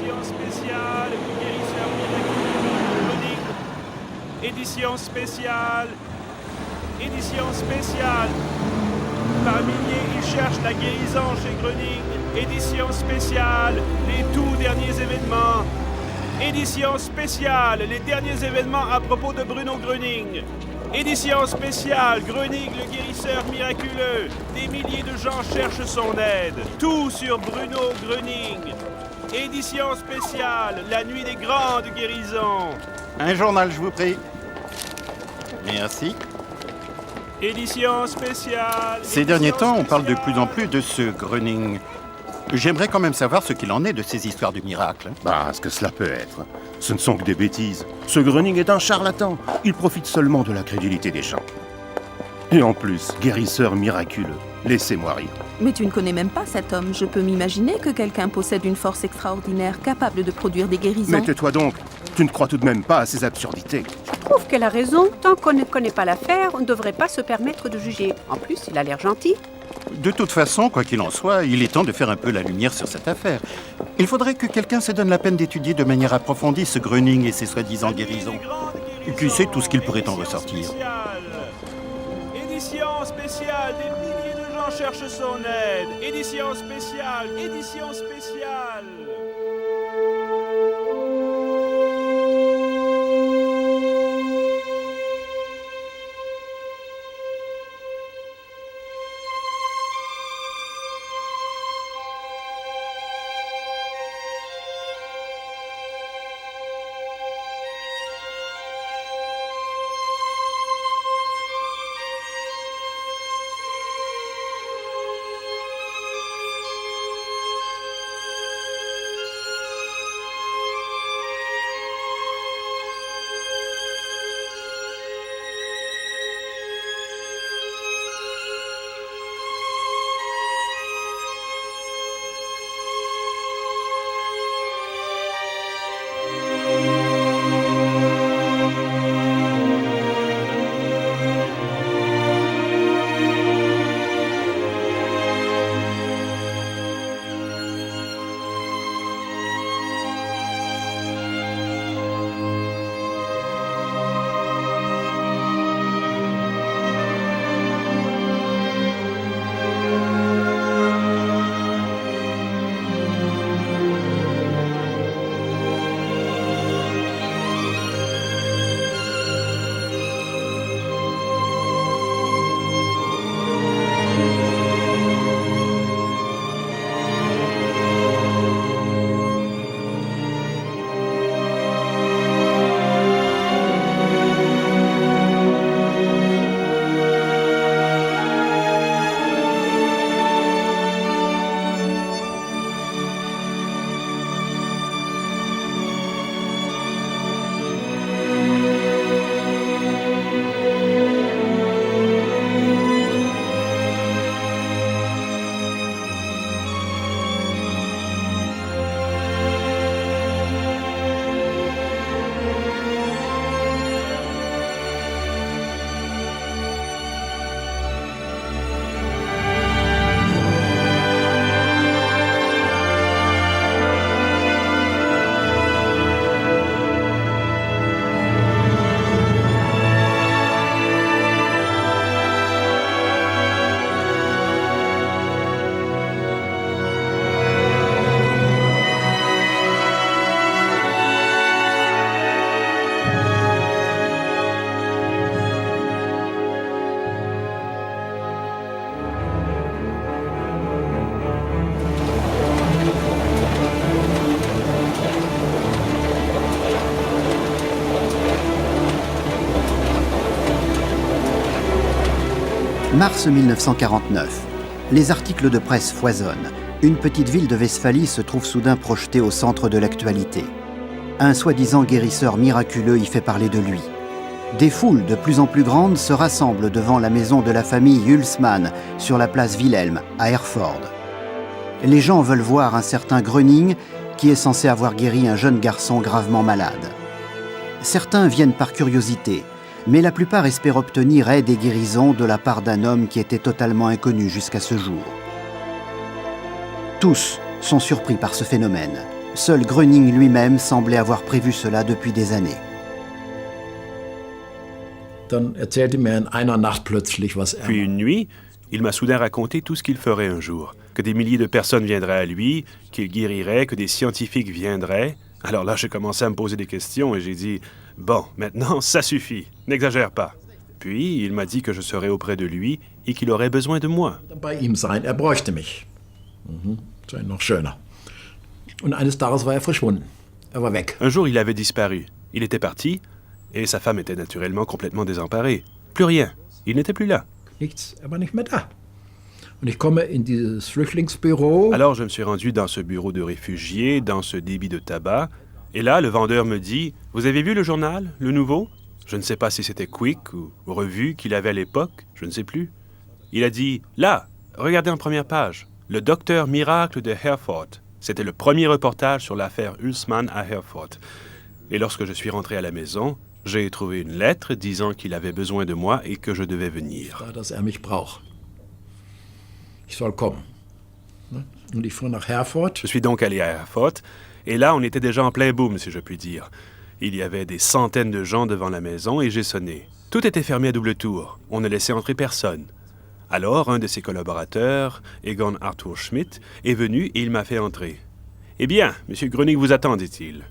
Édition spéciale, guérisseur miraculeux Groening. Édition spéciale. Édition spéciale. Par milliers, ils cherchent la guérison chez Groening. Édition spéciale, les tout derniers événements. Édition spéciale, les derniers événements à propos de Bruno Groening. Édition spéciale, Groening le guérisseur miraculeux. Des milliers de gens cherchent son aide. Tout sur Bruno Groening. Édition spéciale, la nuit des grandes guérisons. Un journal, je vous prie. Merci. Édition spéciale. Ces derniers temps, on parle de plus en plus de ce Groening. J'aimerais quand même savoir ce qu'il en est de ces histoires de miracles. Bah, ce que cela peut être. Ce ne sont que des bêtises. Ce Groening est un charlatan. Il profite seulement de la crédulité des gens. Et en plus, guérisseur miraculeux. Laissez-moi rire. Mais tu ne connais même pas cet homme. Je peux m'imaginer que quelqu'un possède une force extraordinaire capable de produire des guérisons. Mais tais-toi donc. Tu ne crois tout de même pas à ces absurdités. Je trouve qu'elle a raison. Tant qu'on ne connaît pas l'affaire, on ne devrait pas se permettre de juger. En plus, il a l'air gentil. De toute façon, quoi qu'il en soit, il est temps de faire un peu la lumière sur cette affaire. Il faudrait que quelqu'un se donne la peine d'étudier de manière approfondie ce Groening et ses soi-disant guérisons. Qui sait tout ce qu'il pourrait en ressortir. Édition spéciale, des milliers de gens cherchent son aide. Édition spéciale, édition spéciale. Mars 1949. Les articles de presse foisonnent. Une petite ville de Westphalie se trouve soudain projetée au centre de l'actualité. Un soi-disant guérisseur miraculeux y fait parler de lui. Des foules de plus en plus grandes se rassemblent devant la maison de la famille Hulsmann sur la place Wilhelm, à Herford. Les gens veulent voir un certain Groening qui est censé avoir guéri un jeune garçon gravement malade. Certains viennent par curiosité, mais la plupart espèrent obtenir aide et guérison de la part d'un homme qui était totalement inconnu jusqu'à ce jour. Tous sont surpris par ce phénomène. Seul Gröning lui-même semblait avoir prévu cela depuis des années. Dann erzählte mir in einer Nacht plötzlich, was Puis une nuit, il m'a soudain raconté tout ce qu'il ferait un jour. Que des milliers de personnes viendraient à lui, qu'il guérirait, que des scientifiques viendraient. Alors là, j'ai commencé à me poser des questions et j'ai dit « Bon, maintenant, ça suffit, n'exagère pas. » Puis, il m'a dit que je serais auprès de lui et qu'il aurait besoin de moi. bei ihm sein. Bräuchte mich. Das wäre noch schöner. Und eines Tages war verschwunden. War weg. Un jour, il avait disparu. Il était parti et sa femme était naturellement complètement désemparée. Plus rien. Il n'était plus là. Nichts, war nicht mehr da. Und ich komme in dieses Flüchtlingsbüro. Alors, je me suis rendu dans ce bureau de réfugiés, dans ce débit de tabac. Et là, le vendeur me dit « Vous avez vu le journal, le nouveau ?» Je ne sais pas si c'était Quick ou Revue qu'il avait à l'époque, je ne sais plus. Il a dit « Là, regardez en première page, le docteur miracle de Herford. » C'était le premier reportage sur l'affaire Hulsmann à Herford. Et lorsque je suis rentré à la maison, j'ai trouvé une lettre disant qu'il avait besoin de moi et que je devais venir. Dass mich braucht. Ich soll kommen. Und ich fuhr nach Herford. Je suis donc allé à Herford, et là, on était déjà en plein boom, si je puis dire. Il y avait des centaines de gens devant la maison et j'ai sonné. Tout était fermé à double tour. On ne laissait entrer personne. Alors, un de ses collaborateurs, Egon Arthur Schmidt, est venu et il m'a fait entrer. « Eh bien, M. Gröning vous attend, dit-il. »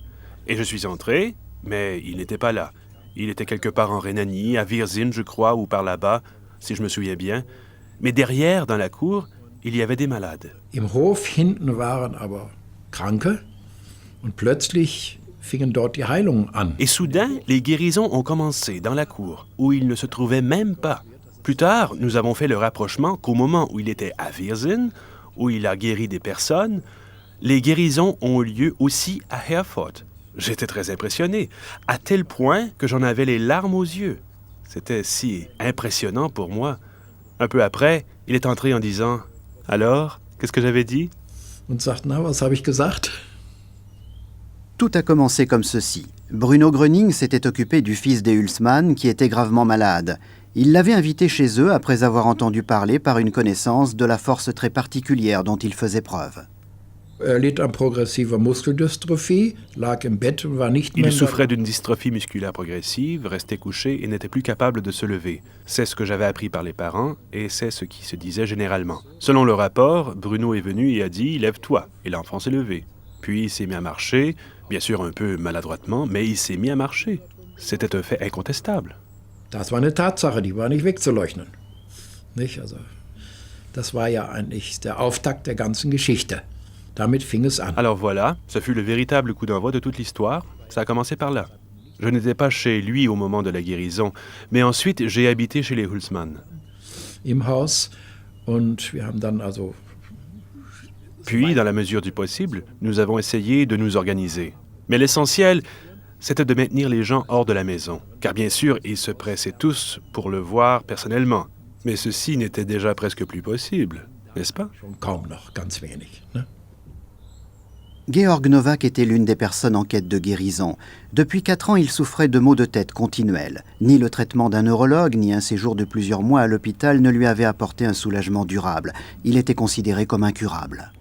Et je suis entré, mais il n'était pas là. Il était quelque part en Rhénanie, à Wirsinn, je crois, ou par là-bas, si je me souviens bien. Mais derrière, dans la cour, il y avait des malades. Im Hof hinten waren aber Kranke und plötzlich fingen dort die Heilungen an. Et soudain, les guérisons ont commencé dans la cour, où il ne se trouvait même pas. Plus tard, nous avons fait le rapprochement qu'au moment où il était à Wirsinn, où il a guéri des personnes, les guérisons ont eu lieu aussi à Herford. J'étais très impressionné, à tel point que j'en avais les larmes aux yeux. C'était si impressionnant pour moi. Un peu après, il est entré en disant « Alors, qu'est-ce que j'avais dit ?» Und sagt, na, was habe ich gesagt? Tout a commencé comme ceci. Bruno Gröning s'était occupé du fils des Hulsmann qui était gravement malade. Il l'avait invité chez eux après avoir entendu parler par une connaissance de la force très particulière dont il faisait preuve. Litt an progressiver Muskeldystrophie, lag im Bett und war nicht mehr. Il souffrait d'une dystrophie musculaire progressive, restait couché et n'était plus capable de se lever. C'est ce que j'avais appris par les parents et c'est ce qui se disait généralement. Selon le rapport, Bruno est venu et a dit « Lève-toi » et l'enfant s'est levé. Puis il s'est mis à marcher, bien sûr un peu maladroitement, mais il s'est mis à marcher. C'était un fait incontestable. Das war eine Tatsache, die war nicht wegzuleugnen. Nicht? Also, das war ja eigentlich der Auftakt der ganzen Geschichte. Damit fing es an. Alors voilà, ce fut le véritable coup d'envoi de toute l'histoire. Ça a commencé par là. Je n'étais pas chez lui au moment de la guérison, mais ensuite j'ai habité chez les Hulsmann. Im Haus und wir haben dann also. Puis, dans la mesure du possible, nous avons essayé de nous organiser. Mais l'essentiel, c'était de maintenir les gens hors de la maison. Car bien sûr, ils se pressaient tous pour le voir personnellement. Mais ceci n'était déjà presque plus possible, n'est-ce pas? Schon kaum noch, ganz wenig. Ne? Georg Nowak était l'une des personnes en quête de guérison. Depuis 4 ans, il souffrait de maux de tête continuels. Ni le traitement d'un neurologue, ni un séjour de plusieurs mois à l'hôpital ne lui avaient apporté un soulagement durable. Il était considéré comme incurable.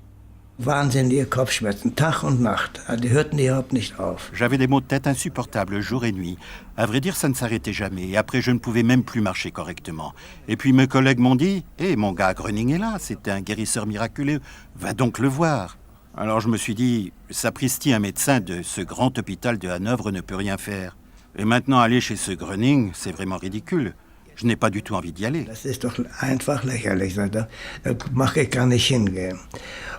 Wahnsinnige Kopfschmerzen, Tag und Nacht. Die hörten überhaupt nicht auf. J'avais des maux de tête insupportables jour et nuit. À vrai dire, ça ne s'arrêtait jamais. Et après, je ne pouvais même plus marcher correctement. Et puis mes collègues m'ont dit « Hé, mon gars, Gröning est là, c'est un guérisseur miraculeux. Va donc le voir. » Alors je me suis dit, sapristi, un médecin de ce grand hôpital de Hanovre ne peut rien faire. Et maintenant, aller chez ce Gröning, c'est vraiment ridicule. Je n'ai pas du tout envie d'y aller. Das ist doch einfach lächerlich. Da mag ich gar nicht hingehen.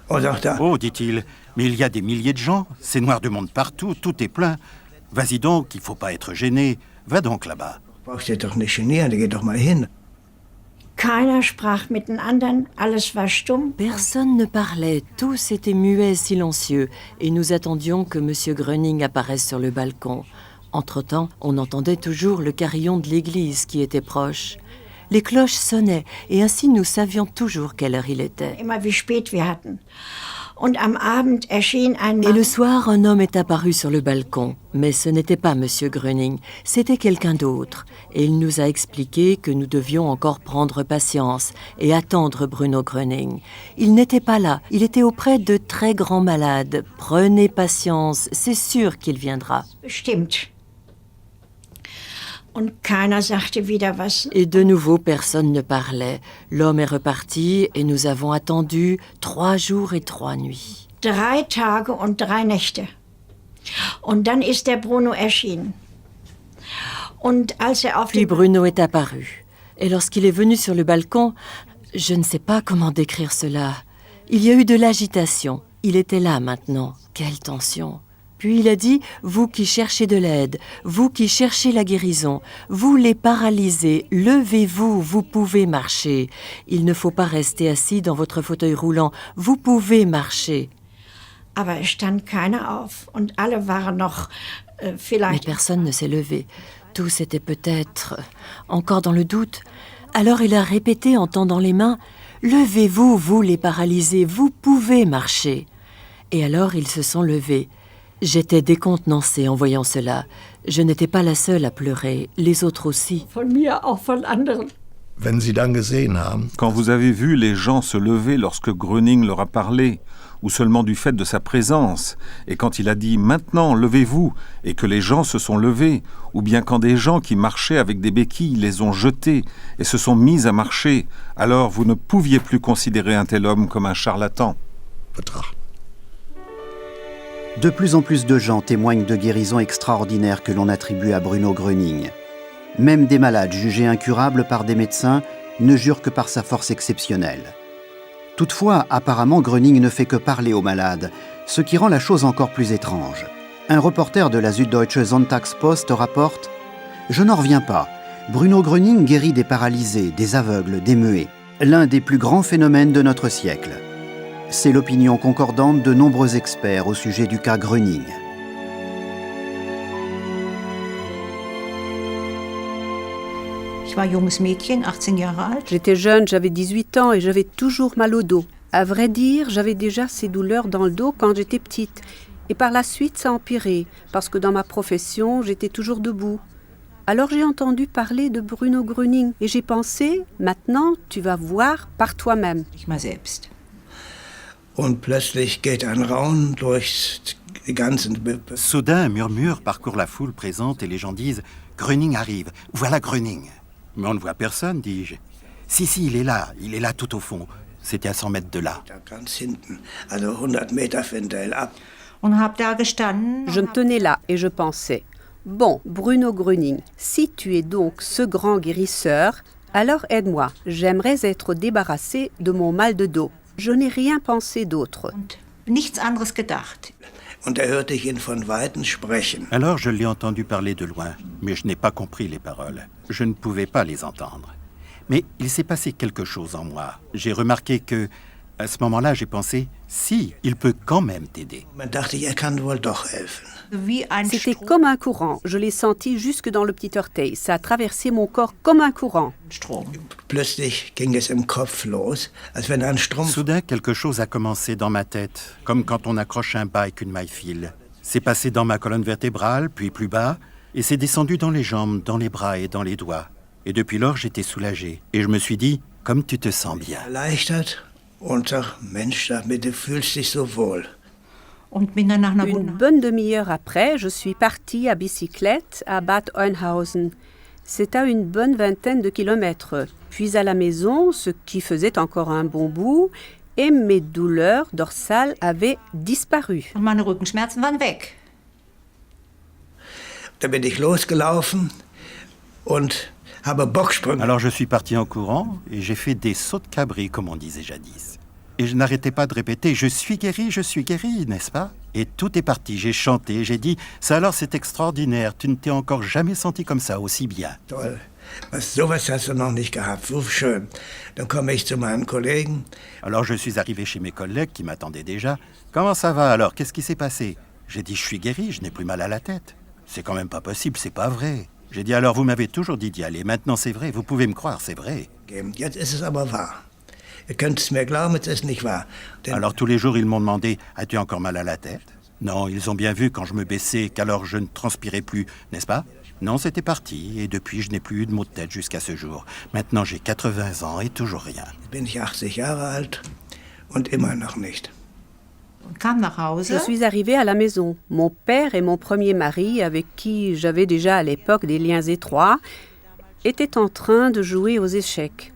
Und auch da... Oh, dit-il, mais il y a des milliers de gens. C'est noir de monde partout, tout est plein. Vas-y donc, il faut pas être gêné. Va donc là-bas. Brauchst dich doch nicht genieren, geh doch mal hin. Keiner sprach mit den anderen, alles war stumm. Personne ne parlait, tous étaient muets, silencieux, et nous attendions que M. Gröning apparaisse sur le balcon. Entre-temps, on entendait toujours le carillon de l'église qui était proche. Les cloches sonnaient, et ainsi nous savions toujours quelle heure il était. Immer wie spät wir hatten. Und am Abend erschien ein Et Mann. le soir, un homme est apparu sur le balcon. Mais ce n'était pas Monsieur Gröning, c'était quelqu'un d'autre. Et il nous a expliqué que nous devions encore prendre patience et attendre Bruno Gröning. Il n'était pas là, il était auprès de très grands malades. Prenez patience, c'est sûr qu'il viendra. Bestimmt. Und keiner sagte wieder was. Et de nouveau, personne ne parlait. L'homme est reparti et nous avons attendu 3 jours et 3 nuits. 3 Tage und 3 Nächte. Und dann ist der Bruno erschienen. Und als auf Puis Bruno est apparu. Et lorsqu'il est venu sur le balcon, je ne sais pas comment décrire cela. Il y a eu de l'agitation. Il était là maintenant. Quelle tension! Puis il a dit, vous qui cherchez de l'aide, vous qui cherchez la guérison, vous les paralysés, levez-vous, vous pouvez marcher. Il ne faut pas rester assis dans votre fauteuil roulant, vous pouvez marcher. Aber es stand keiner auf und alle waren noch Mais vielleicht. personne ne s'est levé. Tous étaient peut-être encore dans le doute. Alors il a répété en tendant les mains, levez-vous, vous les paralysés, vous pouvez marcher. Et alors ils se sont levés. J'étais décontenancée en voyant cela. Je n'étais pas la seule à pleurer, les autres aussi. Von mir, auch von anderen. Wenn Sie dann gesehen haben, Quand vous avez vu les gens se lever lorsque Gröning leur a parlé, ou seulement du fait de sa présence, et quand il a dit « Maintenant, levez-vous » et que les gens se sont levés, ou bien quand des gens qui marchaient avec des béquilles les ont jetés et se sont mis à marcher, alors vous ne pouviez plus considérer un tel homme comme un charlatan. betrachten. De plus en plus de gens témoignent de guérisons extraordinaires que l'on attribue à Bruno Gröning. Même des malades jugés incurables par des médecins ne jurent que par sa force exceptionnelle. Toutefois, apparemment, Gröning ne fait que parler aux malades, ce qui rend la chose encore plus étrange. Un reporter de la Süddeutsche Sonntagspost rapporte « Je n'en reviens pas. Bruno Gröning guérit des paralysés, des aveugles, des muets. L'un des plus grands phénomènes de notre siècle. » C'est l'opinion concordante de nombreux experts au sujet du cas Gröning. Ich war junges Mädchen, 18 Jahre alt. J'étais jeune, j'avais 18 ans et j'avais toujours mal au dos. À vrai dire, j'avais déjà ces douleurs dans le dos quand j'étais petite. Et par la suite, ça a empiré, parce que dans ma profession, j'étais toujours debout. Alors j'ai entendu parler de Bruno Gröning et j'ai pensé, maintenant, tu vas voir par toi-même. Ich mal selbst. Und plötzlich geht ein Raunen durch die ganzen... Soudain, un murmure parcourt la foule présente et les gens disent « Gröning arrive, voilà Gröning !» Mais on ne voit personne, dis-je. « Si, il est là tout au fond. C'était à 100 mètres de là. » Ganz hinten, also 100 Meter von der ab. Und hab da gestanden. Je me tenais là et je pensais, bon, Bruno Gröning, si tu es donc ce grand guérisseur, alors aide-moi. J'aimerais être débarrassée de mon mal de dos. Je n'ai rien pensé d'autre. Und nichts anderes gedacht. Und hörte ich ihn von Weitem sprechen. Alors je l'ai entendu parler de loin, mais je n'ai pas compris les paroles. Je ne pouvais pas les entendre. Mais il s'est passé quelque chose en moi. J'ai remarqué que, à ce moment-là, j'ai pensé, si, il peut quand même t'aider. Man dachte ich, kann wohl doch helfen. Wie ein C'était Strom. comme un courant. Je l'ai senti jusque dans le petit orteil. Ça a traversé mon corps comme un courant. Plötzlich ging es im Kopf los, als wenn ein Strumpf... Soudain, quelque chose a commencé dans ma tête, comme quand on accroche un bas avec une maille-file. C'est passé dans ma colonne vertébrale, puis plus bas, et c'est descendu dans les jambes, dans les bras et dans les doigts. Et depuis lors, j'étais soulagé. Et je me suis dit, comme tu te sens bien. Erleichtert und sag, Mensch, du fühlst dich so wohl. Und bin dann nach einer Une bonne demi-heure après, je suis partie à bicyclette à Bad Oeynhausen. C'est à une bonne vingtaine de kilomètres. Puis à la maison, ce qui faisait encore un bon bout, et mes douleurs dorsales avaient disparu. Und meine Rückenschmerzen waren weg. Da bin ich losgelaufen und habe Bocksprünge. Alors je suis parti en courant et j'ai fait des sauts de cabri, comme on disait jadis. Et je n'arrêtais pas de répéter « Je suis guéri, n'est-ce pas ?» Et tout est parti, j'ai chanté, j'ai dit « Ça alors, c'est extraordinaire, tu ne t'es encore jamais senti comme ça, aussi bien. » Toll. Sowas hast du noch nicht gehabt, so schön. Dann komme ich zu meinem Kollegen. Alors je suis arrivé chez mes collègues qui m'attendaient déjà. « Comment ça va alors? Qu'est-ce qui s'est passé ?» J'ai dit « Je suis guéri, je n'ai plus mal à la tête. » C'est quand même pas possible, c'est pas vrai. J'ai dit « Alors vous m'avez toujours dit d'y aller, maintenant c'est vrai, vous pouvez me croire, c'est vrai. » Jetzt ist es aber wahr. Ihr könnt es mir glauben, es ist nicht wahr. Alors tous les jours, ils m'ont demandé « As-tu encore mal à la tête ?» Non, ils ont bien vu quand je me baissais qu'alors je ne transpirais plus, n'est-ce pas? Non, c'était parti, et depuis je n'ai plus eu de maux de tête jusqu'à ce jour. Maintenant j'ai 80 ans et toujours rien. Bin ich 80 Jahre alt und immer noch nicht. Je suis arrivée à la maison. Mon père et mon premier mari, avec qui j'avais déjà à l'époque des liens étroits, étaient en train de jouer aux échecs.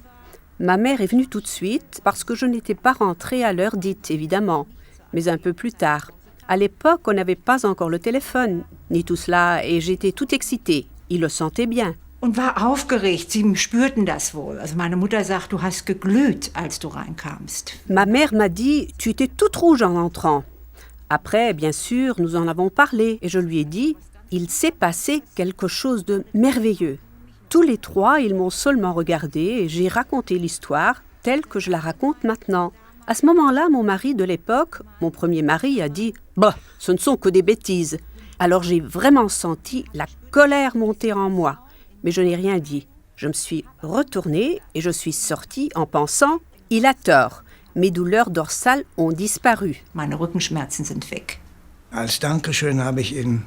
Ma mère est venue tout de suite parce que je n'étais pas rentrée à l'heure dite, évidemment, mais un peu plus tard. À l'époque, on n'avait pas encore le téléphone, ni tout cela, et j'étais toute excitée. Il le sentait bien. Und war aufgeregt. Sie spürten das wohl. Also meine Mutter sagt, du hast geglüht, als du reinkamst. Ma mère m'a dit, tu étais toute rouge en entrant. Après, bien sûr, nous en avons parlé, et je lui ai dit, il s'est passé quelque chose de merveilleux. Tous les trois, ils m'ont seulement regardé, et j'ai raconté l'histoire telle que je la raconte maintenant. À ce moment-là, mon mari de l'époque, mon premier mari, a dit « Bah, ce ne sont que des bêtises ». Alors j'ai vraiment senti la colère monter en moi. Mais je n'ai rien dit. Je me suis retournée et je suis sortie en pensant « Il a tort. Mes douleurs dorsales ont disparu. » Meine Rückenschmerzen sind weg. Als Dankeschön habe ich ihn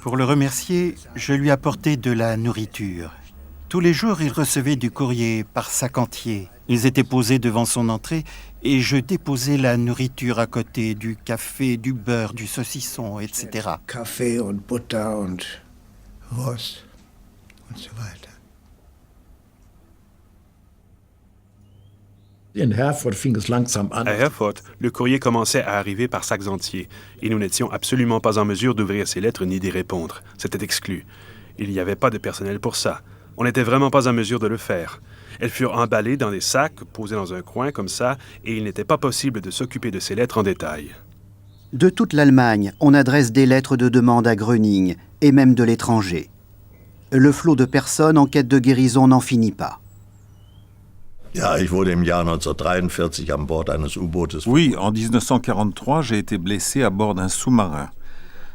Pour le remercier, je lui apportais de la nourriture. Tous les jours, il recevait du courrier par sac entier. Ils étaient posés devant son entrée et je déposais la nourriture à côté, du café, du beurre, du saucisson, etc. Kaffee und Butter und Wurst und so weiter. In Herford fing es langsam an. À Herford, le courrier commençait à arriver par sacs entiers, et nous n'étions absolument pas en mesure d'ouvrir ces lettres ni d'y répondre. C'était exclu. Il n'y avait pas de personnel pour ça. On n'était vraiment pas en mesure de le faire. Elles furent emballées dans des sacs, posés dans un coin comme ça, et il n'était pas possible de s'occuper de ces lettres en détail. De toute l'Allemagne, on adresse des lettres de demande à Gröning, et même de l'étranger. Le flot de personnes en quête de guérison n'en finit pas. Ja, ich wurde im Jahr 1943 an Bord eines U-Bootes. Oui, en 1943, j'ai été blessé à bord d'un sous-marin.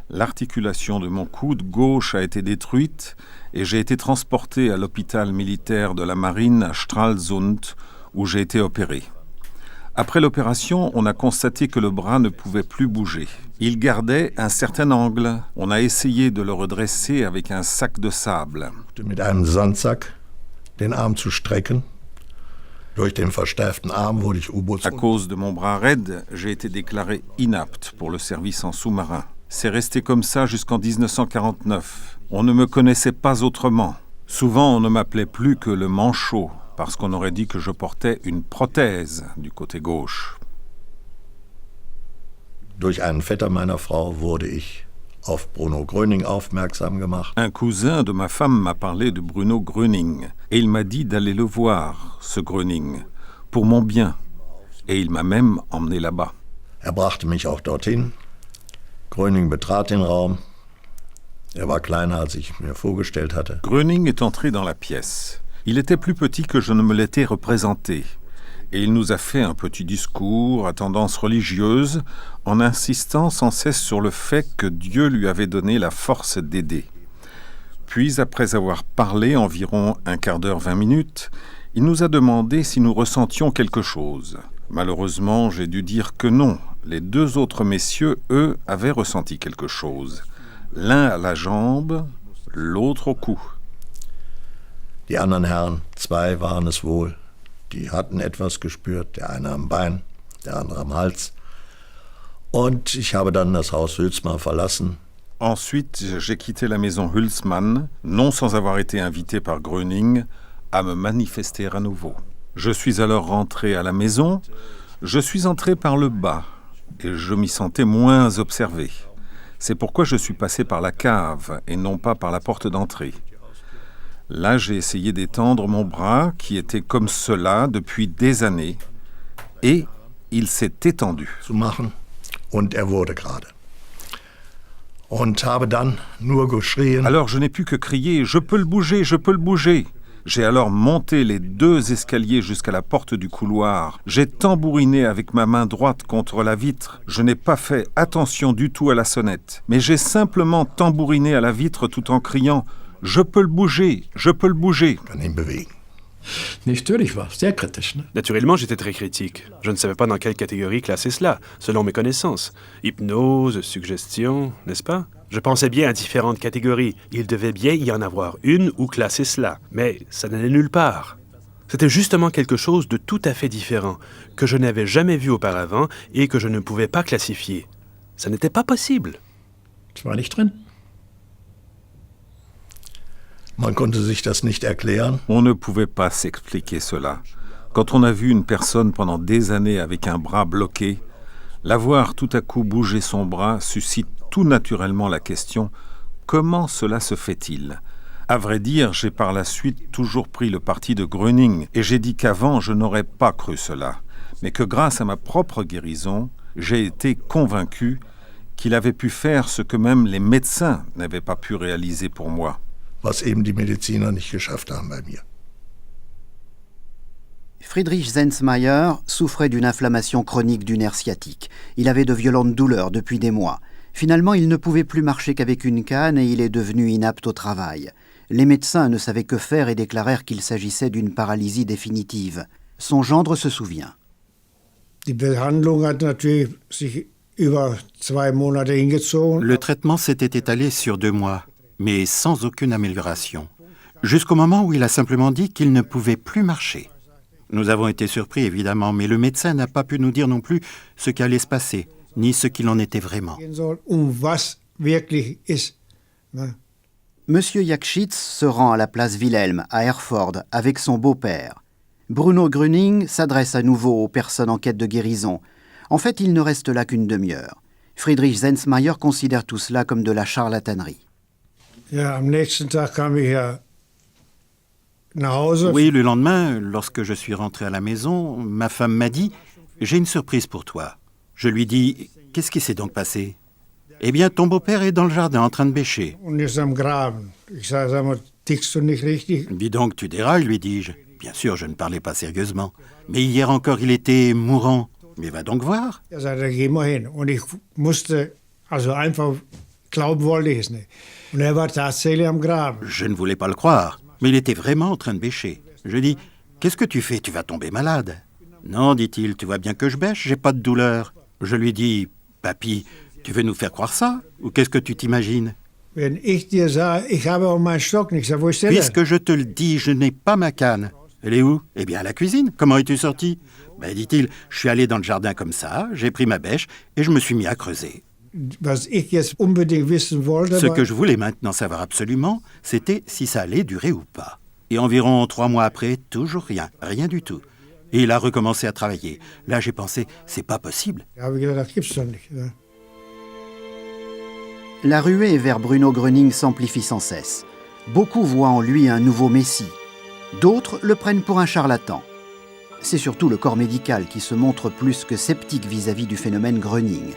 L'articulation de mon coude gauche a été détruite et j'ai été transporté à l'hôpital militaire de la marine à Stralsund où j'ai été opéré. Après l'opération, on a constaté que le bras ne pouvait plus bouger. Il gardait un certain angle. On a essayé de le redresser avec un sac de sable. Mit einem Sandsack den Arm zu strecken. Durch den versteiften Arm wurde ich U-Boots. À cause de mon bras raide, j'ai été déclaré inapte pour le service en sous-marin. C'est resté comme ça jusqu'en 1949. On ne me connaissait pas autrement. Souvent, on ne m'appelait plus que le manchot, parce qu'on aurait dit que je portais une prothèse du côté gauche. Durch einen Vetter meiner Frau wurde ich auf Bruno Gröning aufmerksam gemacht. Un cousin de ma femme m'a parlé de Bruno Gröning, et il m'a dit d'aller le voir, ce Gröning, pour mon bien. Et il m'a même emmené là-bas. Brachte mich auch dorthin. Gröning betrat den Raum. War kleiner, als ich mir vorgestellt hatte. Gröning est entré dans la pièce. Il était plus petit que je ne me l'étais représenté. Et il nous a fait un petit discours à tendance religieuse en insistant sans cesse sur le fait que Dieu lui avait donné la force d'aider. Puis, après avoir parlé environ un quart d'heure, 20 minutes, il nous a demandé si nous ressentions quelque chose. Malheureusement, j'ai dû dire que non. Les deux autres messieurs, eux, avaient ressenti quelque chose. L'un à la jambe, l'autre au cou. Die anderen Herren, zwei waren es wohl. Die hatten etwas gespürt, der eine am Bein, der andere am Hals. Und ich habe dann das Haus Hülsmann verlassen. Ensuite, j'ai quitté la maison Hülsmann, non sans avoir été invité par Gröning à me manifester à nouveau. Je suis alors rentré à la maison, je suis entré par le bas et je m'y sentais moins observé. C'est pourquoi je suis passé par la cave et non pas par la porte d'entrée. Là, j'ai essayé d'étendre mon bras, qui était comme cela depuis des années, et il s'est étendu. Zu machen, und wurde gerade. Und habe dann nur geschrien. Alors je n'ai pu que crier « Je peux le bouger, je peux le bouger !» J'ai alors monté les 2 escaliers jusqu'à la porte du couloir. J'ai tambouriné avec ma main droite contre la vitre. Je n'ai pas fait attention du tout à la sonnette, mais j'ai simplement tambouriné à la vitre tout en criant « Je peux le bouger, je peux le bouger !» Natürlich war sehr kritisch. Ne? Naturellement, j'étais très critique. Je ne savais pas dans quelle catégorie classer cela, selon mes connaissances. Hypnose, suggestion, n'est-ce pas? Je pensais bien à différentes catégories. Il devait bien y en avoir une où classer cela, mais ça n'allait nulle part. C'était justement quelque chose de tout à fait différent, que je n'avais jamais vu auparavant et que je ne pouvais pas classifier. Ça n'était pas possible. Das war nicht drin. Man konnte sich das nicht erklären. On ne pouvait pas s'expliquer cela. Quand on a vu une personne pendant des années avec un bras bloqué, la voir tout à coup bouger son bras suscite tout naturellement la question « Comment cela se fait-il » À vrai dire, j'ai par la suite toujours pris le parti de Gröning et j'ai dit qu'avant je n'aurais pas cru cela, mais que grâce à ma propre guérison, j'ai été convaincu qu'il avait pu faire ce que même les médecins n'avaient pas pu réaliser pour moi. Was eben die Mediziner nicht geschafft haben bei mir. Friedrich Zensmayer souffrait d'une inflammation chronique du nerf sciatique. Il avait de violentes douleurs depuis des mois. Finalement, il ne pouvait plus marcher qu'avec une canne et il est devenu inapte au travail. Les médecins ne savaient que faire et déclarèrent qu'il s'agissait d'une paralysie définitive. Son gendre se souvient. Die Behandlung hat natürlich sich über 2 Monate hingezogen. Le traitement s'était étalé sur 2 mois, mais sans aucune amélioration, jusqu'au moment où il a simplement dit qu'il ne pouvait plus marcher. Nous avons été surpris, évidemment, mais le médecin n'a pas pu nous dire non plus ce qu'allait se passer, ni ce qu'il en était vraiment. Was wirklich ist. Monsieur Jakschitz se rend à la place Wilhelm, à Erford, avec son beau-père. Bruno Gröning s'adresse à nouveau aux personnes en quête de guérison. En fait, il ne reste là qu'une demi-heure. Friedrich Zensmayer considère tout cela comme de la charlatanerie. Ja, am nächsten Tag kam ich nach Hause. Oui, le lendemain, lorsque je suis rentré à la maison, ma femme m'a dit « J'ai une surprise pour toi ». Je lui dis « Qu'est-ce qui s'est donc passé ?» « Eh bien, ton beau-père est dans le jardin en train de bêcher. » Und ist am Graben. Ich sage, sag mal, tickst du nicht richtig? « Dis donc, tu dérailles, lui dis-je. » Bien sûr, je ne parlais pas sérieusement. Mais hier encore, il était mourant. Mais va donc voir. Er sagte, geh mal hin. Und ich musste, also einfach, glauben wollte ich es nicht. Und er war tatsächlich am Graben. Je ne voulais pas le croire, mais il était vraiment en train de bêcher. Je dis « Qu'est-ce que tu fais? Tu vas tomber malade. » « Non, dit-il, tu vois bien que je bêche, j'ai pas de douleur. » Je lui dis « Papy, tu veux nous faire croire ça? Ou qu'est-ce que tu t'imagines? » Wenn ich dir sage, ich habe auch meinen Stock nicht, wo ist der? Puisque je te le dis, je n'ai pas ma canne. Elle est où? Eh bien, à la cuisine. Comment es-tu sorti? Ben, dit-il, je suis allé dans le jardin comme ça, j'ai pris ma bêche et je me suis mis à creuser. Was ich jetzt unbedingt wissen wollte, Ce que je voulais maintenant savoir absolument, c'était si ça allait durer ou pas. Et environ 3 mois après, toujours rien, rien du tout. Et il a recommencé à travailler. Là, j'ai pensé, c'est pas possible. Da habe ich gedacht, das gibt's doch nicht. Ne? La ruée vers Bruno Gröning s'amplifie sans cesse. Beaucoup voient en lui un nouveau messie. D'autres le prennent pour un charlatan. C'est surtout le corps médical qui se montre plus que sceptique vis-à-vis du phénomène Gröning.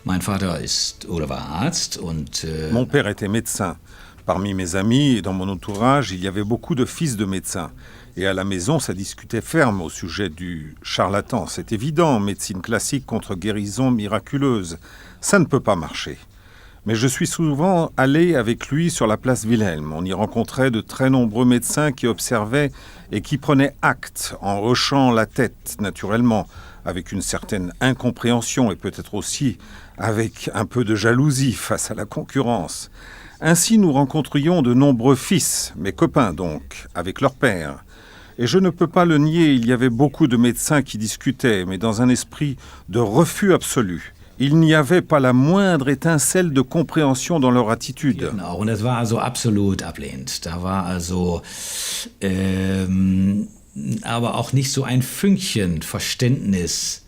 Mein Vater ist oder war Arzt und Mon père était médecin. Parmi mes amis et dans mon entourage, il y avait beaucoup de fils de médecins. Et à la maison, ça discutait ferme au sujet du charlatan. C'est évident, médecine classique contre guérison miraculeuse. Ça ne peut pas marcher. Mais je suis souvent allé avec lui sur la place Wilhelm. On y rencontrait de très nombreux médecins qui observaient et qui prenaient acte en hochant la tête, naturellement, avec une certaine incompréhension et peut-être aussi avec un peu de jalousie face à la concurrence. Ainsi, nous rencontrions de nombreux fils, mes copains donc, avec leur père. Et je ne peux pas le nier, il y avait beaucoup de médecins qui discutaient, mais dans un esprit de refus absolu. Il n'y avait pas la moindre étincelle de compréhension dans leur attitude. Und es war also absolut ablehnend. Da war also aber auch nicht so ein Fünkchen Verständnis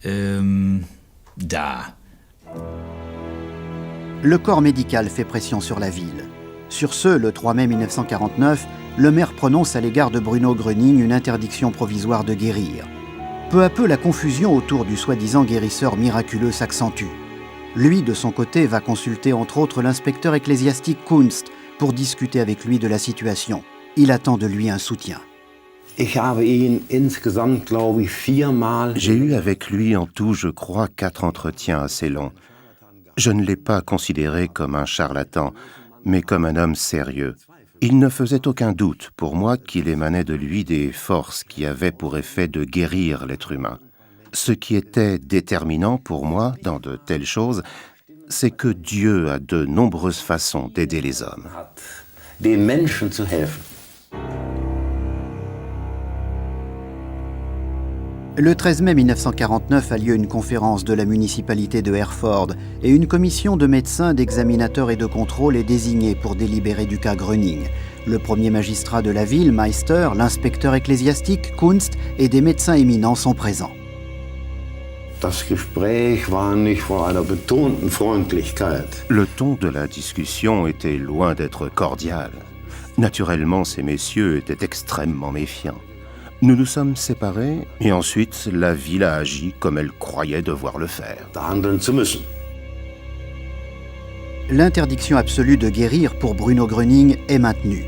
da. Le corps médical fait pression sur la ville. Sur ce, le 3 mai 1949, le maire prononce à l'égard de Bruno Gröning une interdiction provisoire de guérir. Peu à peu, la confusion autour du soi-disant guérisseur miraculeux s'accentue. Lui, de son côté, va consulter entre autres l'inspecteur ecclésiastique Kunst pour discuter avec lui de la situation. Il attend de lui un soutien. J'ai eu avec lui en tout, je crois, 4 entretiens assez longs. Je ne l'ai pas considéré comme un charlatan, mais comme un homme sérieux. Il ne faisait aucun doute pour moi qu'il émanait de lui des forces qui avaient pour effet de guérir l'être humain. Ce qui était déterminant pour moi dans de telles choses, c'est que Dieu a de nombreuses façons d'aider les hommes. Den Menschen zu helfen. Le 13 mai 1949 a lieu une conférence de la municipalité de Herford et une commission de médecins, d'examinateurs et de contrôle est désignée pour délibérer du cas Gröning. Le premier magistrat de la ville, Meister, l'inspecteur ecclésiastique, Kunst et des médecins éminents sont présents. Das Gespräch war nicht von einer betonten Freundlichkeit. Le ton de la discussion était loin d'être cordial. Naturellement, ces messieurs étaient extrêmement méfiants. Nous nous sommes séparés et ensuite la ville a agi comme elle croyait devoir le faire. L'interdiction absolue de guérir pour Bruno Gröning est maintenue.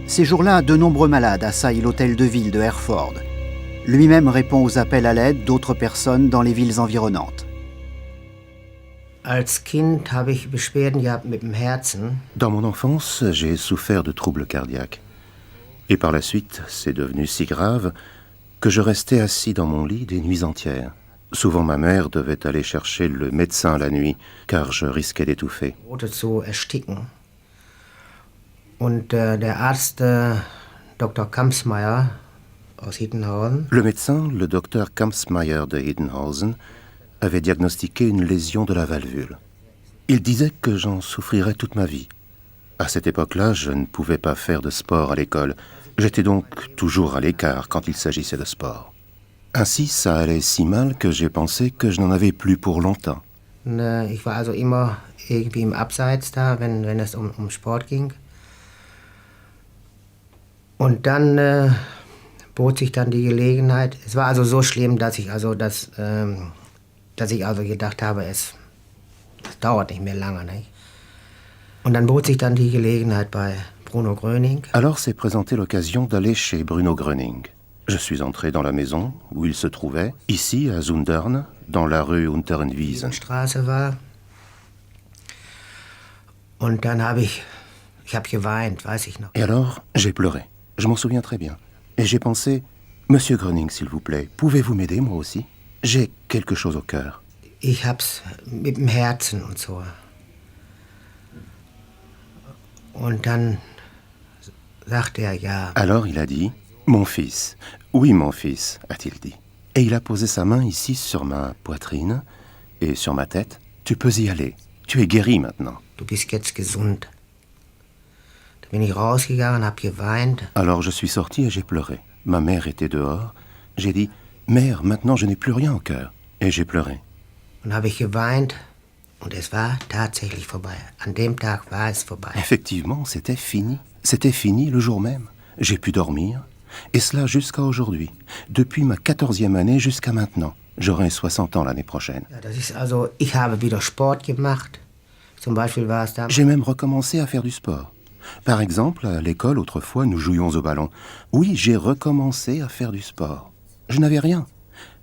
Ces jours-là, de nombreux malades assaillent l'hôtel de ville de Herford. Lui-même répond aux appels à l'aide d'autres personnes dans les villes environnantes. Als Kind habe ich Beschwerden gehabt mit dem Herzen. Dans mon enfance, j'ai souffert de troubles cardiaques. Et par la suite, c'est devenu si grave que je restais assis dans mon lit des nuits entières. Souvent, ma mère devait aller chercher le médecin la nuit, car je risquais d'étouffer. Zu ersticken. Und der Arzt, Dr. Kampsmeier aus Hiddenhausen. Le médecin, le docteur Kampsmeier de Hiddenhausen, avait diagnostiqué une lésion de la valvule. Il disait que j'en souffrirais toute ma vie. À cette époque-là, je ne pouvais pas faire de sport à l'école. J'étais donc toujours à l'écart quand il s'agissait de sport. Ainsi, ça allait si mal que j'ai pensé que je n'en avais plus pour longtemps. Ich war also immer irgendwie im Abseits da, wenn es um Sport ging. Und dann bot sich dann die Gelegenheit. Es war also so schlimm, dass ich gedacht habe, es dauert nicht mehr lange, nicht? Und dann bot sich dann die Gelegenheit bei Bruno Gröning. Alors s'est présentée l'occasion d'aller chez Bruno Gröning. Je suis entré dans la maison où il se trouvait, ici à Zundern, dans la rue Unterenwiesen. Straße war. Und dann habe ich geweint, weiß ich noch. Et alors, j'ai pleuré. Je m'en souviens très bien. Et j'ai pensé, Monsieur Gröning, s'il vous plaît, pouvez-vous m'aider, moi aussi? J'ai quelque chose au cœur. Ich hab's mit dem Herzen und so. Und dann sagte er ja. Alors il a dit, mon fils. Oui, mon fils, a-t-il dit. Et il a posé sa main ici sur ma poitrine et sur ma tête. Tu peux y aller. Tu es guéri maintenant. Du bist jetzt gesund. Da bin ich rausgegangen, hab geweint. Alors je suis sorti et j'ai pleuré. Ma mère était dehors. J'ai dit, mère, maintenant je n'ai plus rien au cœur. Et j'ai pleuré. Und habe ich geweint. Und es war tatsächlich vorbei. An dem Tag war es vorbei. Effectivement, c'était fini. C'était fini le jour même. J'ai pu dormir. Et cela jusqu'à aujourd'hui. Depuis ma 14e année jusqu'à maintenant. J'aurai 60 ans l'année prochaine. Ja, das ist also, ich habe wieder Sport gemacht. Zum Beispiel war es da. J'ai même recommencé à faire du sport. Par exemple, à l'école, autrefois, nous jouions au ballon. Oui, j'ai recommencé à faire du sport. Je n'avais rien.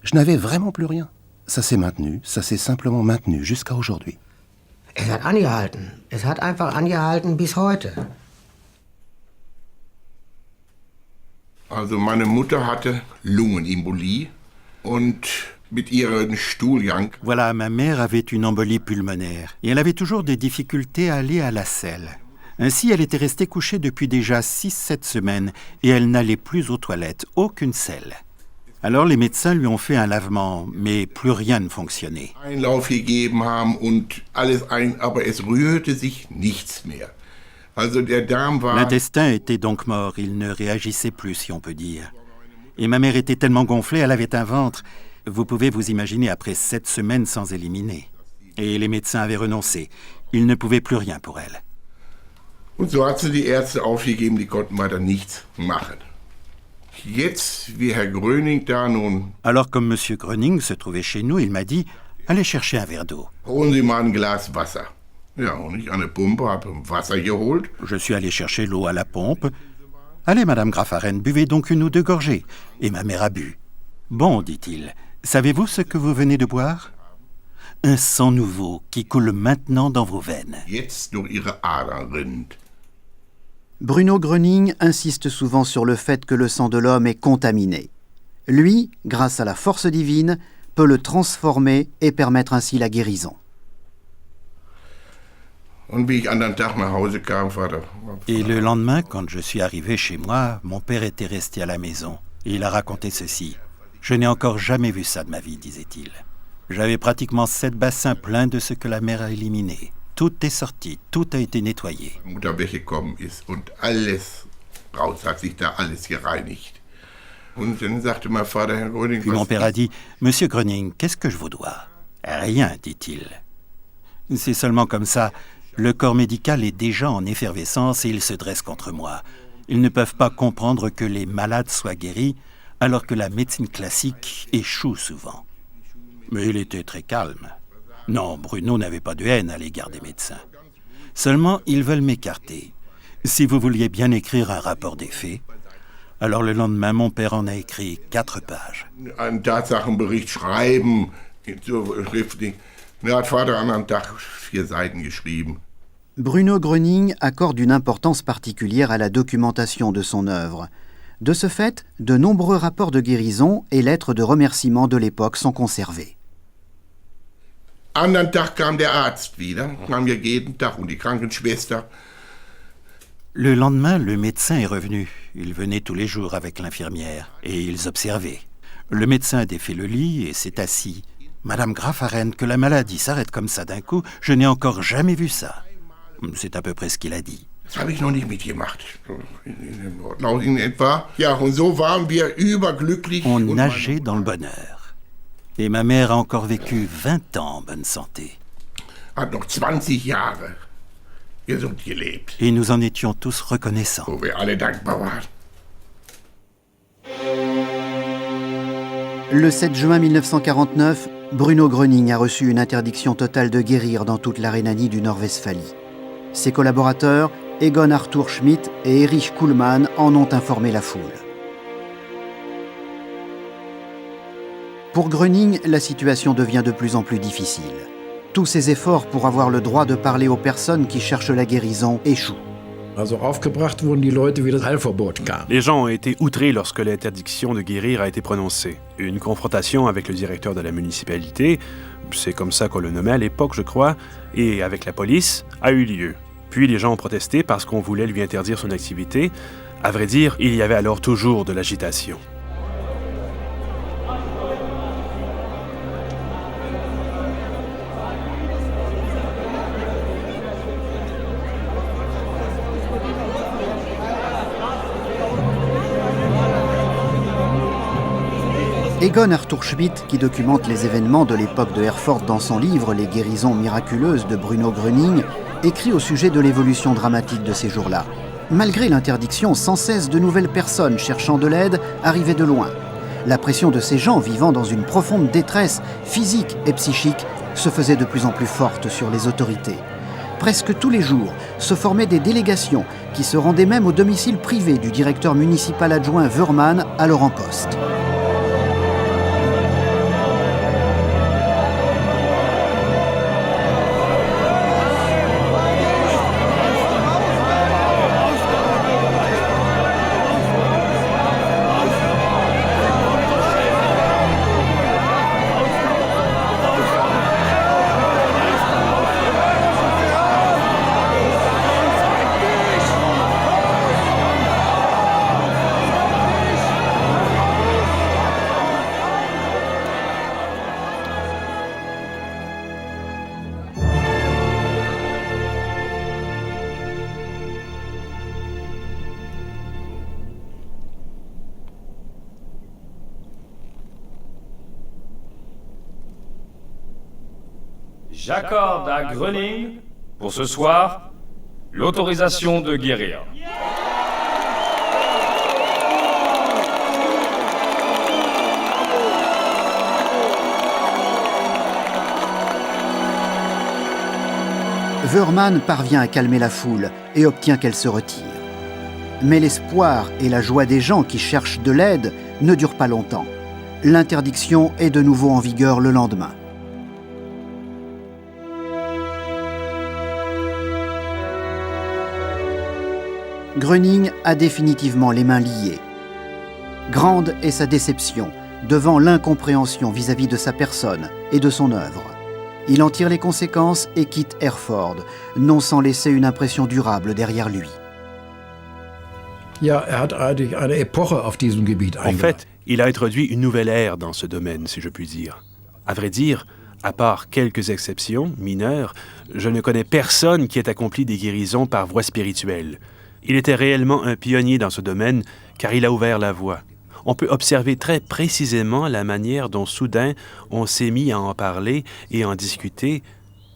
Je n'avais vraiment plus rien. Ça s'est maintenu, ça s'est simplement maintenu jusqu'à aujourd'hui. Es hat angehalten. Es hat einfach angehalten bis heute. Also meine Mutter hatte Lungenembolie und mit ihrem Stuhlgang. Voilà, ma mère avait une embolie pulmonaire et elle avait toujours des difficultés à aller à la selle. Ainsi, elle était restée couchée depuis déjà 6-7 semaines et elle n'allait plus aux toilettes, aucune selle. Alors les médecins lui ont fait un lavement, mais plus rien ne fonctionnait. Einlauf gegeben haben und alles aber es rührte sich nichts mehr. Also der Darm war. L'intestin était donc mort, il ne réagissait plus, si on peut dire. Et ma mère était tellement gonflée, elle avait un ventre. Vous pouvez vous imaginer après 7 semaines sans éliminer. Et les médecins avaient renoncé. Ils ne pouvaient plus rien pour elle. Und so hat sie die Ärzte aufgegeben, die konnten weiter nichts machen. Jetzt, wie Herr Gröning da nun. Alors, comme M. Gröning se trouvait chez nous, il m'a dit « Allez chercher un verre d'eau. » Holen Sie mal ein Glas Wasser. Ja, und ich an der Pumpe habe Wasser geholt. Je suis allé chercher l'eau à la pompe. « Allez, Madame Graffaren, buvez donc 1 ou 2 gorgées. » Et ma mère a bu. « Bon, dit-il, savez-vous ce que vous venez de boire ? Un sang nouveau qui coule maintenant dans vos veines. » Jetzt durch Ihre Adern rinnt. Bruno Gröning insiste souvent sur le fait que le sang de l'homme est contaminé. Lui, grâce à la force divine, peut le transformer et permettre ainsi la guérison. Et le lendemain, quand je suis arrivé chez moi, mon père était resté à la maison. Et il a raconté ceci. « Je n'ai encore jamais vu ça de ma vie, disait-il. J'avais pratiquement 7 bassins pleins de ce que la mer a éliminé. Tout est sorti, tout a été nettoyé. » Puis mon père a dit « Monsieur Gröning, qu'est-ce que je vous dois ?»« Rien, dit-il. C'est seulement comme ça. Le corps médical est déjà en effervescence et il se dresse contre moi. Ils ne peuvent pas comprendre que les malades soient guéris, alors que la médecine classique échoue souvent. » Mais il était très calme. Non, Bruno n'avait pas de haine à l'égard des médecins. Seulement, ils veulent m'écarter. Si vous vouliez bien écrire un rapport des faits. Alors le lendemain, mon père en a écrit 4 pages. Einen Tatsachenbericht schreiben, so schriftlich. Er hat Vater an einem Tag 4 Seiten geschrieben. Bruno Gröning accorde une importance particulière à la documentation de son œuvre. De ce fait, de nombreux rapports de guérison et lettres de remerciement de l'époque sont conservés. Anderen Tag kam der Arzt wieder, kam ja jeden Tag, und die Krankenschwester. Le lendemain, le médecin est revenu. Il venait tous les jours avec l'infirmière et ils observaient. Le médecin a défait le lit et s'est assis. « Madame Graffaren, que la maladie s'arrête comme ça d'un coup, je n'ai encore jamais vu ça. » C'est à peu près ce qu'il a dit. Das habe ich noch nicht mitgemacht. In etwa. Ja, und so waren wir überglücklich. On nageait dans le bonheur. Et ma mère a encore vécu 20 ans en bonne santé. Hat noch 20 Jahre gesund gelebt. Et nous en étions tous reconnaissants. Wo wir alle dankbar waren. Le 7 juin 1949, Bruno Gröning a reçu une interdiction totale de guérir dans toute la Rhénanie du Nord-Westphalie. Ses collaborateurs, Egon Arthur Schmidt et Erich Kuhlmann, en ont informé la foule. Pour Gröning, la situation devient de plus en plus difficile. Tous ses efforts pour avoir le droit de parler aux personnes qui cherchent la guérison échouent. Les gens ont été outrés lorsque l'interdiction de guérir a été prononcée. Une confrontation avec le directeur de la municipalité, c'est comme ça qu'on le nommait à l'époque, je crois, et avec la police, a eu lieu. Puis les gens ont protesté parce qu'on voulait lui interdire son activité. À vrai dire, il y avait alors toujours de l'agitation. Egon Arthur Schmidt, qui documente les événements de l'époque de Herford dans son livre « Les guérisons miraculeuses de Bruno Gröning », écrit au sujet de l'évolution dramatique de ces jours-là. Malgré l'interdiction, sans cesse de nouvelles personnes cherchant de l'aide arrivaient de loin. La pression de ces gens vivant dans une profonde détresse physique et psychique se faisait de plus en plus forte sur les autorités. Presque tous les jours se formaient des délégations qui se rendaient même au domicile privé du directeur municipal adjoint Wörmann, alors en poste. J'accorde à Gröning, pour ce soir, l'autorisation de guérir. Wörmann parvient à calmer la foule et obtient qu'elle se retire. Mais l'espoir et la joie des gens qui cherchent de l'aide ne durent pas longtemps. L'interdiction est de nouveau en vigueur le lendemain. Gröning a définitivement les mains liées. Grande est sa déception devant l'incompréhension vis-à-vis de sa personne et de son œuvre. Il en tire les conséquences et quitte Herford, non sans laisser une impression durable derrière lui. En fait, il a introduit une nouvelle ère dans ce domaine, si je puis dire. À vrai dire, à part quelques exceptions mineures, je ne connais personne qui ait accompli des guérisons par voie spirituelle. Il était réellement un pionnier dans ce domaine, car il a ouvert la voie. On peut observer très précisément la manière dont soudain on s'est mis à en parler et en discuter,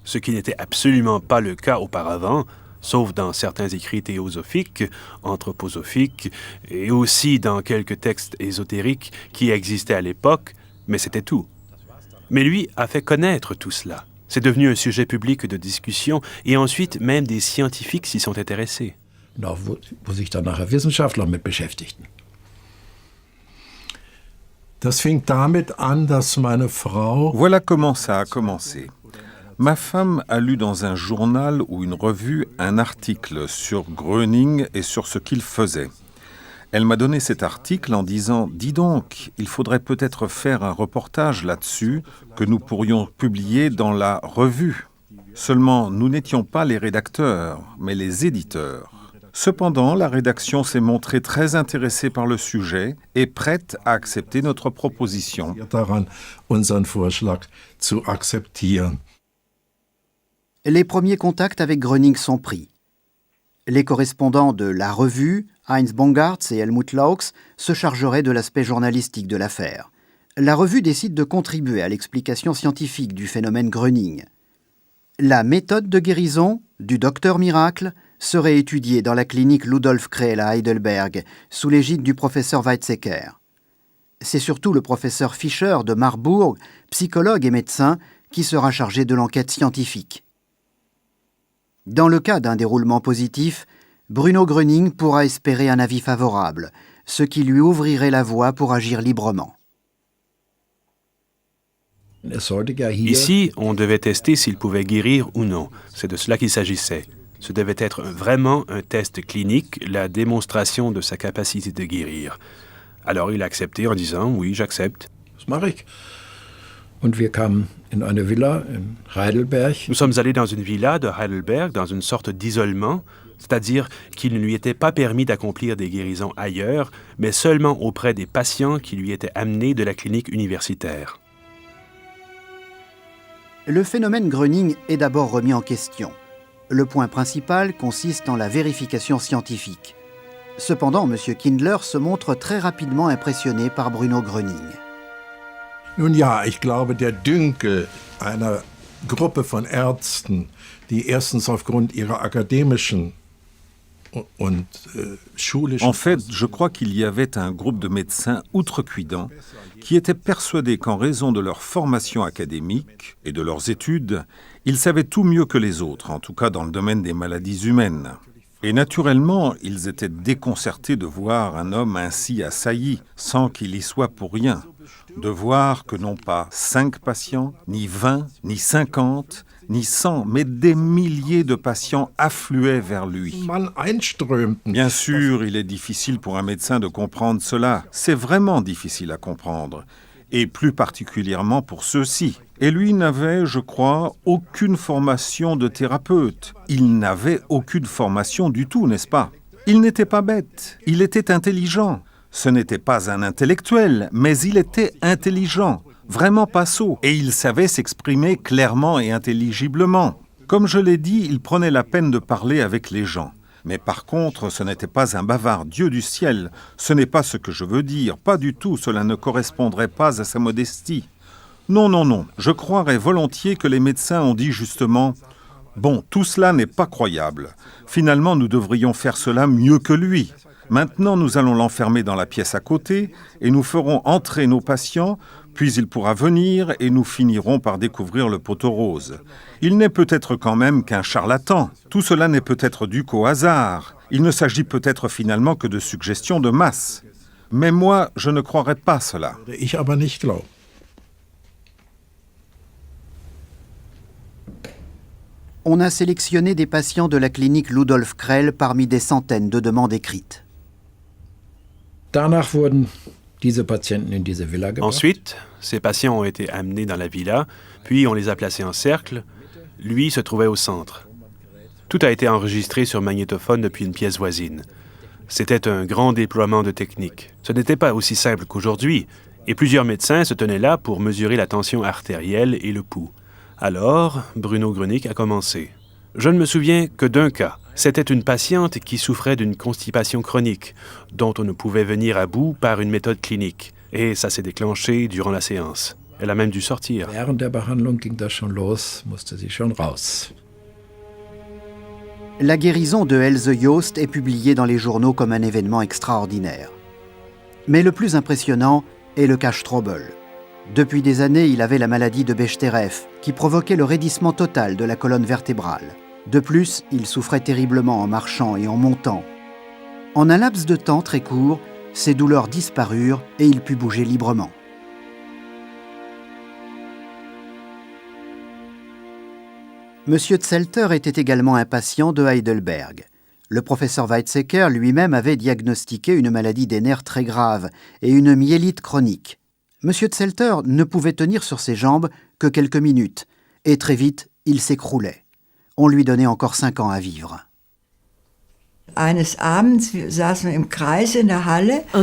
ce qui n'était absolument pas le cas auparavant, sauf dans certains écrits théosophiques, anthroposophiques, et aussi dans quelques textes ésotériques qui existaient à l'époque, mais c'était tout. Mais lui a fait connaître tout cela. C'est devenu un sujet public de discussion, et ensuite même des scientifiques s'y sont intéressés. Wo sich dann nachher Wissenschaftler mit beschäftigten. Das fing damit an, dass meine Frau... Voilà comment ça a commencé. Ma femme a lu dans un journal ou une revue un article sur Gröning et sur ce qu'il faisait. Elle m'a donné cet article en disant « Dis donc, il faudrait peut-être faire un reportage là-dessus que nous pourrions publier dans la revue. » Seulement, nous n'étions pas les rédacteurs, mais les éditeurs. Cependant, la rédaction s'est montrée très intéressée par le sujet et prête à accepter notre proposition. Les premiers contacts avec Gröning sont pris. Les correspondants de la revue, Heinz Bongartz et Helmut Laux, se chargeraient de l'aspect journalistique de l'affaire. La revue décide de contribuer à l'explication scientifique du phénomène Gröning. La méthode de guérison du docteur miracle serait étudiée dans la clinique Ludolf Krehl à Heidelberg, sous l'égide du professeur Weizsäcker. C'est surtout le professeur Fischer de Marbourg, psychologue et médecin, qui sera chargé de l'enquête scientifique. Dans le cas d'un déroulement positif, Bruno Gröning pourra espérer un avis favorable, ce qui lui ouvrirait la voie pour agir librement. Ici, on devait tester s'il pouvait guérir ou non. C'est de cela qu'il s'agissait. Ce devait être vraiment un test clinique, la démonstration de sa capacité de guérir. Alors il a accepté en disant « Oui, j'accepte ». Und wir kamen in eine Villa in Heidelberg. Nous sommes allés dans une villa de Heidelberg, dans une sorte d'isolement, c'est-à-dire qu'il ne lui était pas permis d'accomplir des guérisons ailleurs, mais seulement auprès des patients qui lui étaient amenés de la clinique universitaire. Le phénomène Gröning est d'abord remis en question. Le point principal consiste en la vérification scientifique. Cependant, M. Kindler se montre très rapidement impressionné par Bruno Gröning. Nun ja, ich glaube, der Dünkel einer Gruppe von Ärzten, die erstens aufgrund ihrer akademischen und schulischen... En fait, je crois qu'il y avait un groupe de médecins outrecuidants qui étaient persuadés qu'en raison de leur formation académique et de leurs études, ils savaient tout mieux que les autres, en tout cas dans le domaine des maladies humaines. Et naturellement, ils étaient déconcertés de voir un homme ainsi assailli, sans qu'il y soit pour rien. De voir que non pas 5 patients, ni 20, ni 50, ni 100, mais des milliers de patients affluaient vers lui. Bien sûr, il est difficile pour un médecin de comprendre cela. C'est vraiment difficile à comprendre. Et plus particulièrement pour ceux-ci. Et lui n'avait, je crois, aucune formation de thérapeute. Il n'avait aucune formation du tout, n'est-ce pas? Il n'était pas bête, il était intelligent. Ce n'était pas un intellectuel, mais il était intelligent, vraiment pas sot. Et il savait s'exprimer clairement et intelligiblement. Comme je l'ai dit, il prenait la peine de parler avec les gens. Mais par contre, ce n'était pas un bavard, Dieu du ciel. Ce n'est pas ce que je veux dire, pas du tout, cela ne correspondrait pas à sa modestie. Non, non, non, je croirais volontiers que les médecins ont dit justement « Bon, tout cela n'est pas croyable. Finalement, nous devrions faire cela mieux que lui. Maintenant, nous allons l'enfermer dans la pièce à côté et nous ferons entrer nos patients, puis il pourra venir et nous finirons par découvrir le poteau rose. Il n'est peut-être quand même qu'un charlatan. Tout cela n'est peut-être dû qu'au hasard. Il ne s'agit peut-être finalement que de suggestions de masse. Mais moi, je ne croirais pas cela. Ich aber nicht glaube. On a sélectionné des patients de la clinique Ludolf Krell parmi des centaines de demandes écrites. Danach wurden diese Patienten in diese Villa gebracht. Ensuite, ces patients ont été amenés dans la villa, puis on les a placés en cercle. Lui se trouvait au centre. Tout a été enregistré sur magnétophone depuis une pièce voisine. C'était un grand déploiement de techniques. Ce n'était pas aussi simple qu'aujourd'hui, et plusieurs médecins se tenaient là pour mesurer la tension artérielle et le pouls. Alors, Bruno Gröning a commencé. Je ne me souviens que d'un cas. C'était une patiente qui souffrait d'une constipation chronique, dont on ne pouvait venir à bout par une méthode clinique. Et ça s'est déclenché durant la séance. Elle a même dû sortir. Während der Behandlung ging das schon los, musste sie schon raus. La guérison de Else Joost est publiée dans les journaux comme un événement extraordinaire. Mais le plus impressionnant est le cas Strobel. Depuis des années, il avait la maladie de Bechterew, qui provoquait le raidissement total de la colonne vertébrale. De plus, il souffrait terriblement en marchant et en montant. En un laps de temps très court, ses douleurs disparurent et il put bouger librement. Monsieur Zelter était également un patient de Heidelberg. Le professeur Weizsäcker lui-même avait diagnostiqué une maladie des nerfs très grave et une myélite chronique. Monsieur Zelter ne pouvait tenir sur ses jambes que quelques minutes, et très vite, il s'écroulait. On lui donnait encore 5 ans à vivre. Un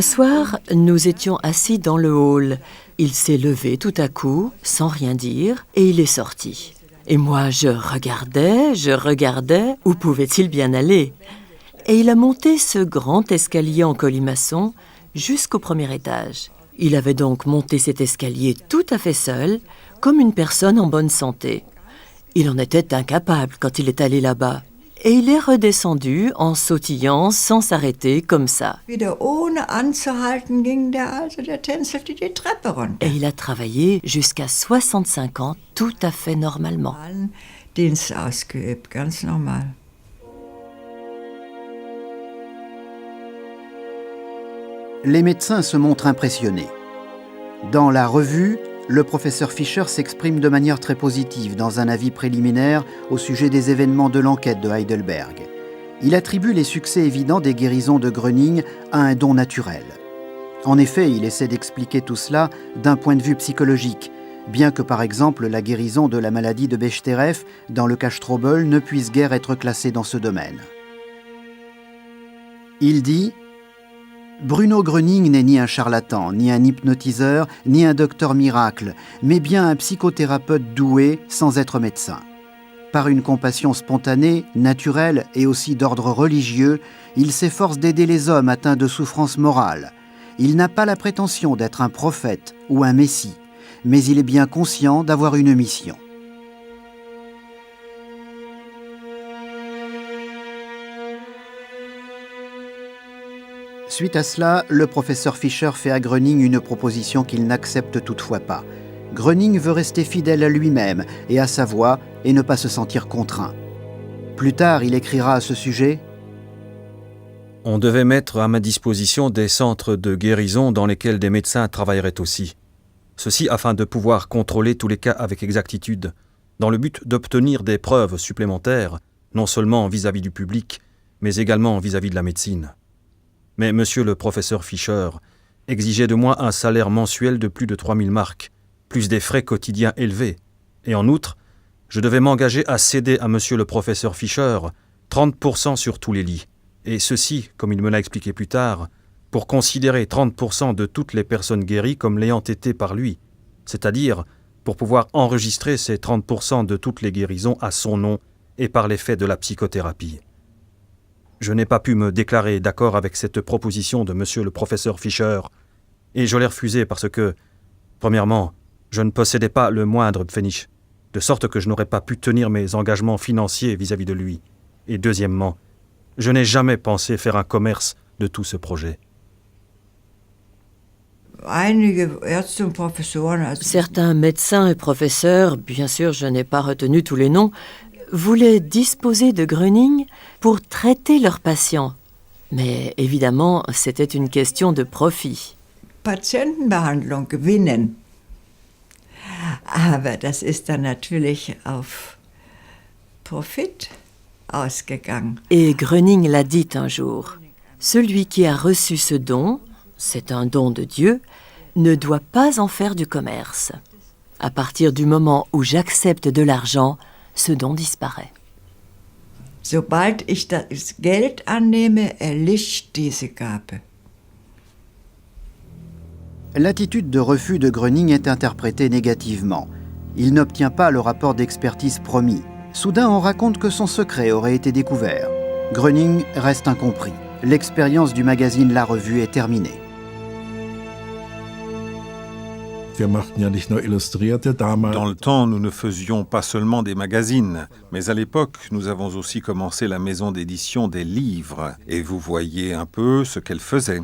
soir, nous étions assis dans le hall. Il s'est levé tout à coup, sans rien dire, et il est sorti. Et moi, je regardais, où pouvait-il bien aller? Et il a monté ce grand escalier en colimaçon jusqu'au premier étage. Il avait donc monté cet escalier tout à fait seul, comme une personne en bonne santé. Il en était incapable quand il est allé là-bas. Et il est redescendu en sautillant sans s'arrêter comme ça. Et il a travaillé jusqu'à 65 ans tout à fait normalement. Les médecins se montrent impressionnés. Dans la revue, le professeur Fischer s'exprime de manière très positive dans un avis préliminaire au sujet des événements de l'enquête de Heidelberg. Il attribue les succès évidents des guérisons de Gröning à un don naturel. En effet, il essaie d'expliquer tout cela d'un point de vue psychologique, bien que par exemple la guérison de la maladie de Bechterew dans le cas Strobel ne puisse guère être classée dans ce domaine. Il dit « Bruno Gröning n'est ni un charlatan, ni un hypnotiseur, ni un docteur miracle, mais bien un psychothérapeute doué sans être médecin. Par une compassion spontanée, naturelle et aussi d'ordre religieux, il s'efforce d'aider les hommes atteints de souffrances morales. Il n'a pas la prétention d'être un prophète ou un messie, mais il est bien conscient d'avoir une mission. » Suite à cela, le professeur Fischer fait à Gröning une proposition qu'il n'accepte toutefois pas. Gröning veut rester fidèle à lui-même et à sa voix et ne pas se sentir contraint. Plus tard, il écrira à ce sujet « On devait mettre à ma disposition des centres de guérison dans lesquels des médecins travailleraient aussi. Ceci afin de pouvoir contrôler tous les cas avec exactitude, dans le but d'obtenir des preuves supplémentaires, non seulement vis-à-vis du public, mais également vis-à-vis de la médecine. Mais monsieur le professeur Fischer exigeait de moi un salaire mensuel de plus de 3000 marks, plus des frais quotidiens élevés. Et en outre, je devais m'engager à céder à monsieur le professeur Fischer 30% sur tous les lits. Et ceci, comme il me l'a expliqué plus tard, pour considérer 30% de toutes les personnes guéries comme l'ayant été par lui, c'est-à-dire pour pouvoir enregistrer ces 30% de toutes les guérisons à son nom et par l'effet de la psychothérapie. Je n'ai pas pu me déclarer d'accord avec cette proposition de monsieur le professeur Fischer, et je l'ai refusée parce que, premièrement, je ne possédais pas le moindre Pfennig, de sorte que je n'aurais pas pu tenir mes engagements financiers vis-à-vis de lui, et deuxièmement, je n'ai jamais pensé faire un commerce de tout ce projet. Certains médecins et professeurs, bien sûr je n'ai pas retenu tous les noms, voulaient disposer de Gröning pour traiter leurs patients. Mais évidemment, c'était une question de profit. Patientenbehandlung gewinnen. Aber das ist dann natürlich auf Profit ausgegangen. Et Gröning l'a dit un jour. Celui qui a reçu ce don, c'est un don de Dieu, ne doit pas en faire du commerce. À partir du moment où j'accepte de l'argent, ce don disparaît. Sobald ich das Geld annehme, erlischt diese Gabe. L'attitude de refus de Gröning est interprétée négativement. Il n'obtient pas le rapport d'expertise promis. Soudain, on raconte que son secret aurait été découvert. Gröning reste incompris. L'expérience du magazine La Revue est terminée. Wir machten ja nicht nur Illustrierte damals. Dans le temps, nous ne faisions pas seulement des magazines, mais à l'époque, nous avons aussi commencé la maison d'édition des livres, et vous voyez un peu ce qu'elle faisait.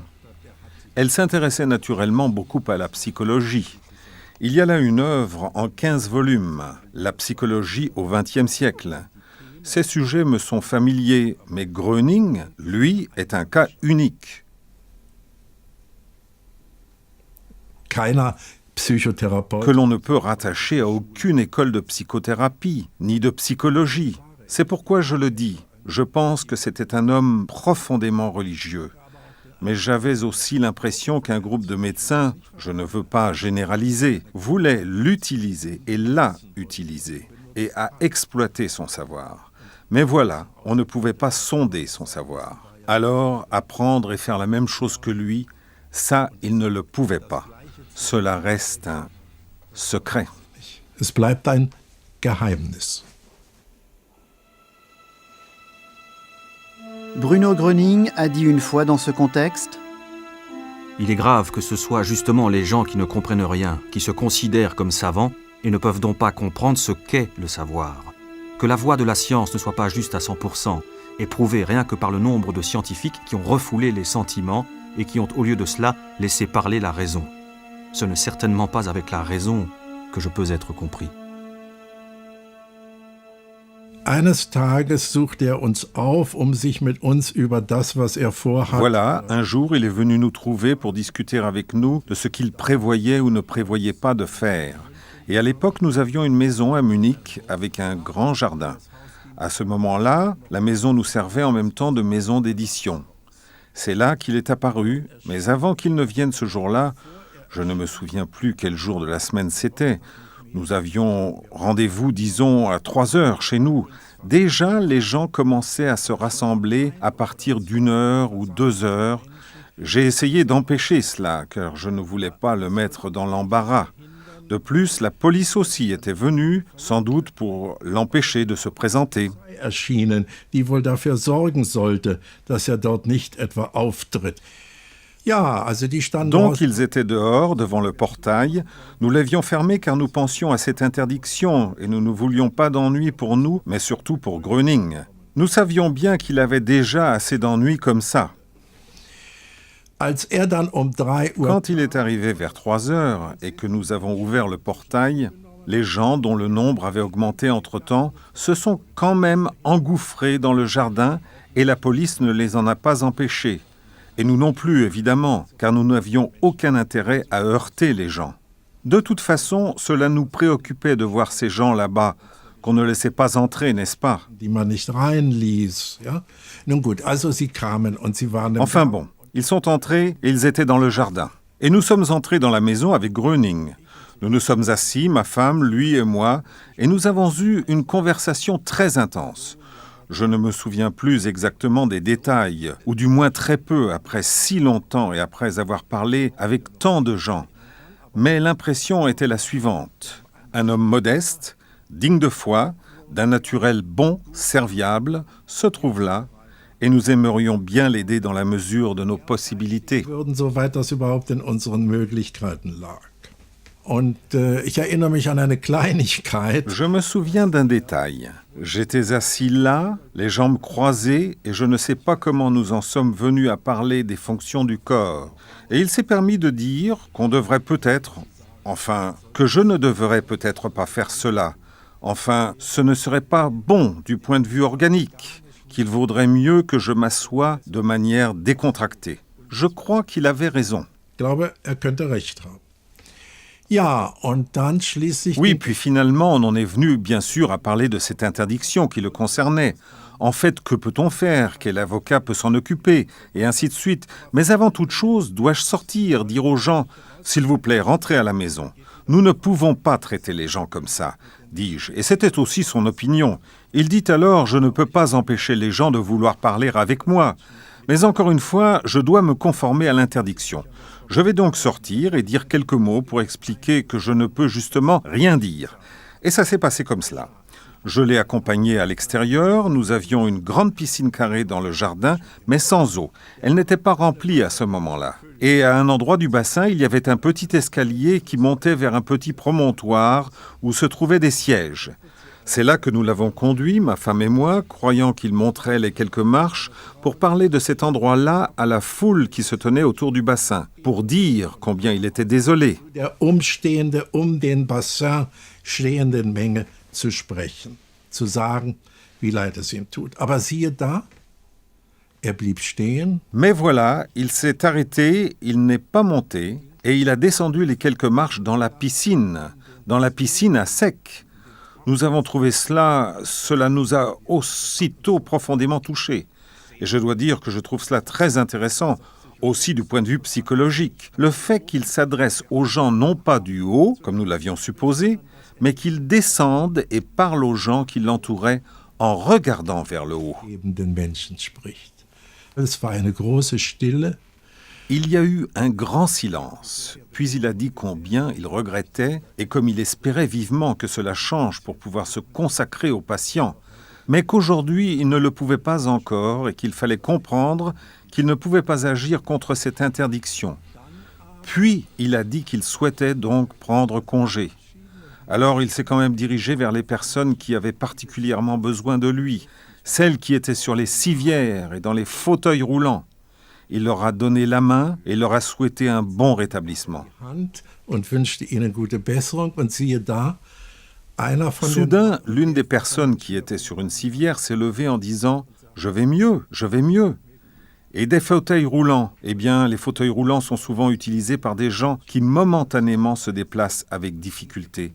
Elle s'intéressait naturellement beaucoup à la psychologie. Il y a là une œuvre en 15 volumes, La psychologie au XXe siècle. Ces sujets me sont familiers, mais Gröning, lui, est un cas unique. Que l'on ne peut rattacher à aucune école de psychothérapie, ni de psychologie. C'est pourquoi je le dis, je pense que c'était un homme profondément religieux. Mais j'avais aussi l'impression qu'un groupe de médecins, je ne veux pas généraliser, voulait l'utiliser et l'a utilisé, et a exploité son savoir. Mais voilà, on ne pouvait pas sonder son savoir. Alors, apprendre et faire la même chose que lui, ça, il ne le pouvait pas. Cela reste un secret. Es bleibt ein Geheimnis. Bruno Gröning a dit une fois dans ce contexte : Il est grave que ce soit justement les gens qui ne comprennent rien, qui se considèrent comme savants et ne peuvent donc pas comprendre ce qu'est le savoir. Que la voie de la science ne soit pas juste à 100%, est prouvée rien que par le nombre de scientifiques qui ont refoulé les sentiments et qui ont au lieu de cela laissé parler la raison. Ce n'est certainement pas avec la raison que je peux être compris. Eines Tages sucht uns auf, sich mit uns über das, was vorhat. Voilà, un jour, il est venu nous trouver pour discuter avec nous de ce qu'il prévoyait ou ne prévoyait pas de faire. Et à l'époque, nous avions une maison à Munich avec un grand jardin. À ce moment-là, la maison nous servait en même temps de maison d'édition. C'est là qu'il est apparu, mais avant qu'il ne vienne ce jour-là, je ne me souviens plus quel jour de la semaine c'était. Nous avions rendez-vous, disons, à 3 heures chez nous. Déjà, les gens commençaient à se rassembler à partir d'1 heure ou 2 heures. J'ai essayé d'empêcher cela, car je ne voulais pas le mettre dans l'embarras. De plus, la police aussi était venue, sans doute pour l'empêcher de se présenter. Erschienen, die wohl dafür sorgen sollte, dass dort nicht etwa auftritt. Donc ils étaient dehors, devant le portail. Nous l'avions fermé car nous pensions à cette interdiction et nous ne voulions pas d'ennui pour nous, mais surtout pour Gröning. Nous savions bien qu'il avait déjà assez d'ennuis comme ça. Quand il est arrivé vers 3 heures et que nous avons ouvert le portail, les gens, dont le nombre avait augmenté entre-temps, se sont quand même engouffrés dans le jardin et la police ne les en a pas empêchés. Et nous non plus, évidemment, car nous n'avions aucun intérêt à heurter les gens. De toute façon, cela nous préoccupait de voir ces gens là-bas, qu'on ne laissait pas entrer, n'est-ce pas? Enfin bon, ils sont entrés et ils étaient dans le jardin. Et nous sommes entrés dans la maison avec Gröning. Nous nous sommes assis, ma femme, lui et moi, et nous avons eu une conversation très intense. Je ne me souviens plus exactement des détails, ou du moins très peu après si longtemps et après avoir parlé avec tant de gens. Mais l'impression était la suivante. Un homme modeste, digne de foi, d'un naturel bon, serviable, se trouve là, et nous aimerions bien l'aider dans la mesure de nos possibilités. Je me souviens d'un détail. J'étais assis là, les jambes croisées, et je ne sais pas comment nous en sommes venus à parler des fonctions du corps. Et il s'est permis de dire qu'on devrait peut-être, enfin, que je ne devrais peut-être pas faire cela. Enfin, ce ne serait pas bon du point de vue organique, qu'il vaudrait mieux que je m'assoie de manière décontractée. Je crois qu'il avait raison. Ja, und dann schließlich... Oui, puis finalement, on en est venu, bien sûr, à parler de cette interdiction qui le concernait. En fait, que peut-on faire? Quel avocat peut s'en occuper? Et ainsi de suite. Mais avant toute chose, dois-je sortir, dire aux gens « S'il vous plaît, rentrez à la maison. Nous ne pouvons pas traiter les gens comme ça », dis-je. Et c'était aussi son opinion. Il dit alors « Je ne peux pas empêcher les gens de vouloir parler avec moi. Mais encore une fois, je dois me conformer à l'interdiction. Je vais donc sortir et dire quelques mots pour expliquer que je ne peux justement rien dire. » Et ça s'est passé comme cela. Je l'ai accompagné à l'extérieur, nous avions une grande piscine carrée dans le jardin, mais sans eau. Elle n'était pas remplie à ce moment-là. Et à un endroit du bassin, il y avait un petit escalier qui montait vers un petit promontoire où se trouvaient des sièges. C'est là que nous l'avons conduit, ma femme et moi, croyant qu'il monterait les quelques marches, pour parler de cet endroit-là à la foule qui se tenait autour du bassin, pour dire combien il était désolé. Der umstehende, den Bassin stehenden Menge zu sprechen, zu sagen, wie leid es ihm tut. Aber siehe da, blieb stehen. Mais voilà, il s'est arrêté, il n'est pas monté, et il a descendu les quelques marches dans la piscine à sec. Nous avons trouvé cela nous a aussitôt profondément touchés. Et je dois dire que je trouve cela très intéressant, aussi du point de vue psychologique. Le fait qu'il s'adresse aux gens non pas du haut, comme nous l'avions supposé, mais qu'il descende et parle aux gens qui l'entouraient en regardant vers le haut. Il y a eu un grand silence, puis il a dit combien il regrettait et comme il espérait vivement que cela change pour pouvoir se consacrer aux patients, mais qu'aujourd'hui il ne le pouvait pas encore et qu'il fallait comprendre qu'il ne pouvait pas agir contre cette interdiction. Puis il a dit qu'il souhaitait donc prendre congé. Alors il s'est quand même dirigé vers les personnes qui avaient particulièrement besoin de lui, celles qui étaient sur les civières et dans les fauteuils roulants. Il leur a donné la main et leur a souhaité un bon rétablissement. Soudain, l'une des personnes qui était sur une civière s'est levée en disant « Je vais mieux, je vais mieux ». Et des fauteuils roulants, eh bien, les fauteuils roulants sont souvent utilisés par des gens qui momentanément se déplacent avec difficulté.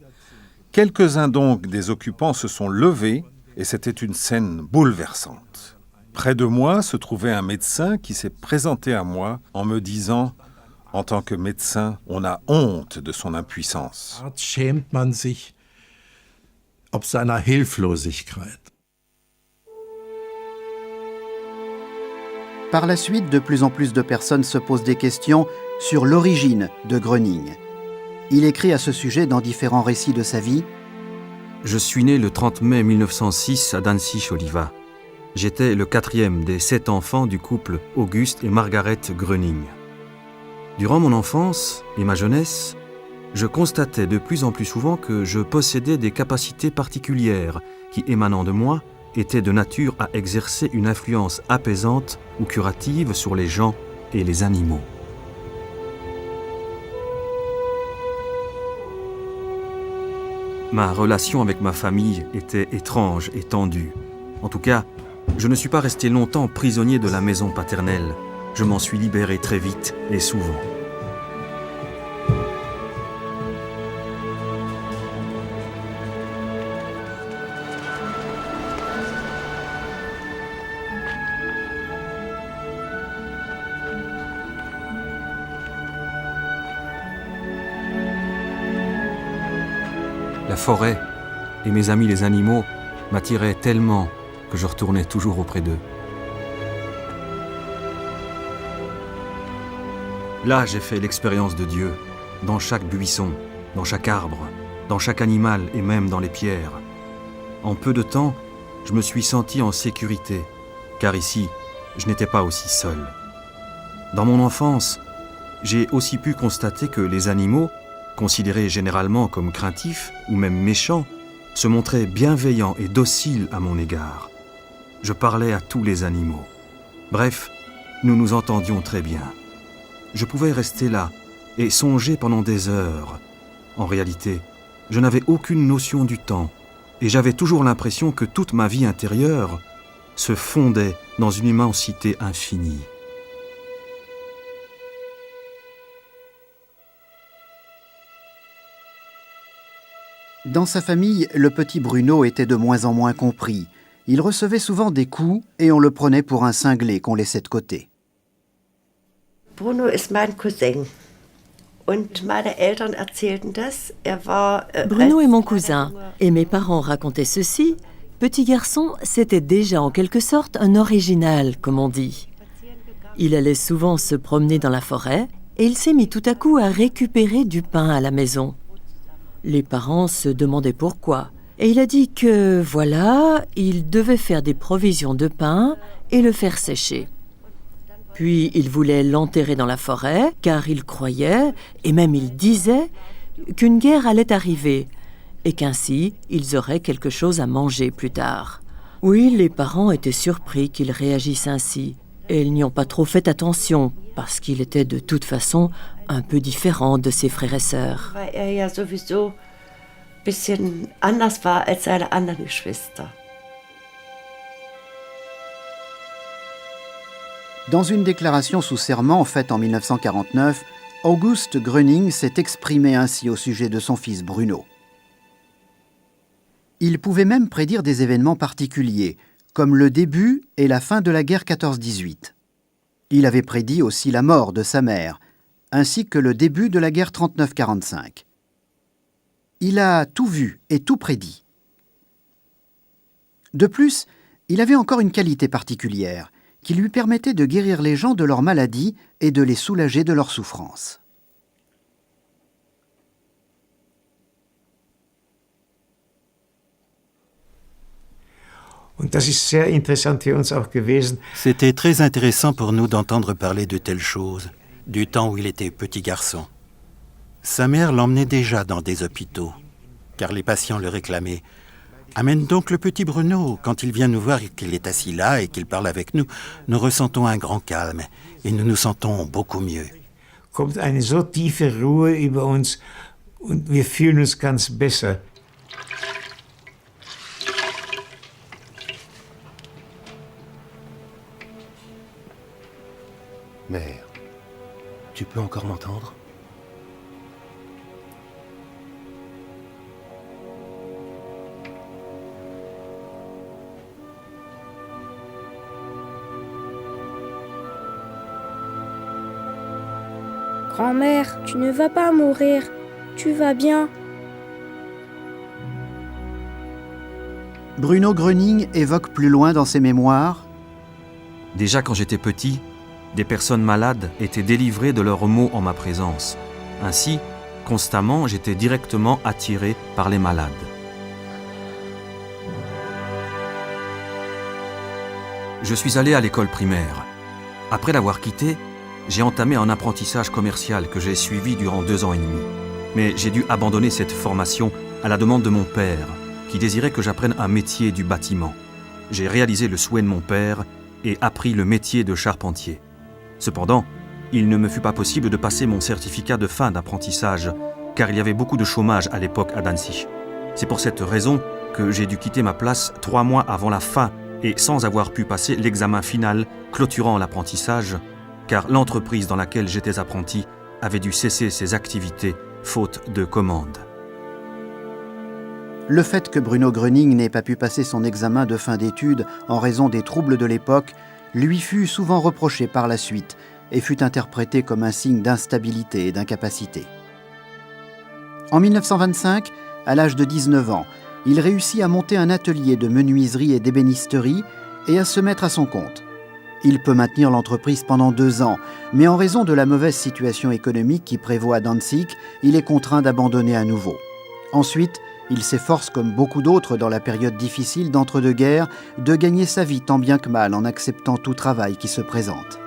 Quelques-uns donc des occupants se sont levés et c'était une scène bouleversante. Près de moi se trouvait un médecin qui s'est présenté à moi en me disant « En tant que médecin, on a honte de son impuissance. » Schämt man sich ob seiner Hilflosigkeit. Par la suite, de plus en plus de personnes se posent des questions sur l'origine de Gröning. Il écrit à ce sujet dans différents récits de sa vie. Je suis né le 30 mai 1906 à Danzig-Oliva. J'étais le 4e des 7 enfants du couple Auguste et Margaret Gröning. Durant mon enfance et ma jeunesse, je constatais de plus en plus souvent que je possédais des capacités particulières qui, émanant de moi, étaient de nature à exercer une influence apaisante ou curative sur les gens et les animaux. Ma relation avec ma famille était étrange et tendue. En tout cas, je ne suis pas resté longtemps prisonnier de la maison paternelle. Je m'en suis libéré très vite et souvent. La forêt et mes amis les animaux m'attiraient tellement que je retournais toujours auprès d'eux. Là, j'ai fait l'expérience de Dieu, dans chaque buisson, dans chaque arbre, dans chaque animal et même dans les pierres. En peu de temps, je me suis senti en sécurité, car ici, je n'étais pas aussi seul. Dans mon enfance, j'ai aussi pu constater que les animaux, considérés généralement comme craintifs ou même méchants, se montraient bienveillants et dociles à mon égard. Je parlais à tous les animaux. Bref, nous nous entendions très bien. Je pouvais rester là et songer pendant des heures. En réalité, je n'avais aucune notion du temps et j'avais toujours l'impression que toute ma vie intérieure se fondait dans une immensité infinie. Dans sa famille, le petit Bruno était de moins en moins compris. Il recevait souvent des coups et on le prenait pour un cinglé qu'on laissait de côté. Bruno ist mein Cousin. Und meine Eltern erzählten das. Bruno est mon cousin. Et mes parents racontaient ceci. Petit garçon, c'était déjà en quelque sorte un original, comme on dit. Il allait souvent se promener dans la forêt et il s'est mis tout à coup à récupérer du pain à la maison. Les parents se demandaient pourquoi. Et il a dit que, voilà, il devait faire des provisions de pain et le faire sécher. Puis il voulait l'enterrer dans la forêt, car il croyait, et même il disait, qu'une guerre allait arriver, et qu'ainsi ils auraient quelque chose à manger plus tard. Oui, les parents étaient surpris qu'il réagisse ainsi, et ils n'y ont pas trop fait attention, parce qu'il était de toute façon un peu différent de ses frères et sœurs. Weil ja sowieso ein bisschen anders war als seine anderen Geschwister. Dans une déclaration sous serment faite en 1949, August Gröning s'est exprimé ainsi au sujet de son fils Bruno. Il pouvait même prédire des événements particuliers, comme le début et la fin de la guerre 14-18. Il avait prédit aussi la mort de sa mère, ainsi que le début de la guerre 39-45. Il a tout vu et tout prédit. De plus, il avait encore une qualité particulière, qui lui permettait de guérir les gens de leur maladie et de les soulager de leurs souffrances. C'était très intéressant pour nous d'entendre parler de telles choses, du temps où il était petit garçon. Sa mère l'emmenait déjà dans des hôpitaux, car les patients le réclamaient. Amène donc le petit Bruno. Quand il vient nous voir et qu'il est assis là et qu'il parle avec nous, nous ressentons un grand calme et nous nous sentons beaucoup mieux. Kommt eine so tiefe Ruhe über uns und wir fühlen uns ganz besser. Mère, tu peux encore m'entendre ? Grand-mère, tu ne vas pas mourir. Tu vas bien. Bruno Gröning évoque plus loin dans ses mémoires. Déjà quand j'étais petit, des personnes malades étaient délivrées de leurs maux en ma présence. Ainsi, constamment, j'étais directement attiré par les malades. Je suis allé à l'école primaire. Après l'avoir quittée, j'ai entamé un apprentissage commercial que j'ai suivi durant 2 ans et demi. Mais j'ai dû abandonner cette formation à la demande de mon père, qui désirait que j'apprenne un métier du bâtiment. J'ai réalisé le souhait de mon père et appris le métier de charpentier. Cependant, il ne me fut pas possible de passer mon certificat de fin d'apprentissage, car il y avait beaucoup de chômage à l'époque à Danzig. C'est pour cette raison que j'ai dû quitter ma place 3 mois avant la fin et sans avoir pu passer l'examen final clôturant l'apprentissage, car l'entreprise dans laquelle j'étais apprenti avait dû cesser ses activités faute de commandes. Le fait que Bruno Gröning n'ait pas pu passer son examen de fin d'études en raison des troubles de l'époque lui fut souvent reproché par la suite et fut interprété comme un signe d'instabilité et d'incapacité. En 1925, à l'âge de 19 ans, il réussit à monter un atelier de menuiserie et d'ébénisterie et à se mettre à son compte. Il peut maintenir l'entreprise pendant 2 ans, mais en raison de la mauvaise situation économique qui prévaut à Danzig, il est contraint d'abandonner à nouveau. Ensuite, il s'efforce, comme beaucoup d'autres dans la période difficile d'entre-deux-guerres, de gagner sa vie tant bien que mal en acceptant tout travail qui se présente.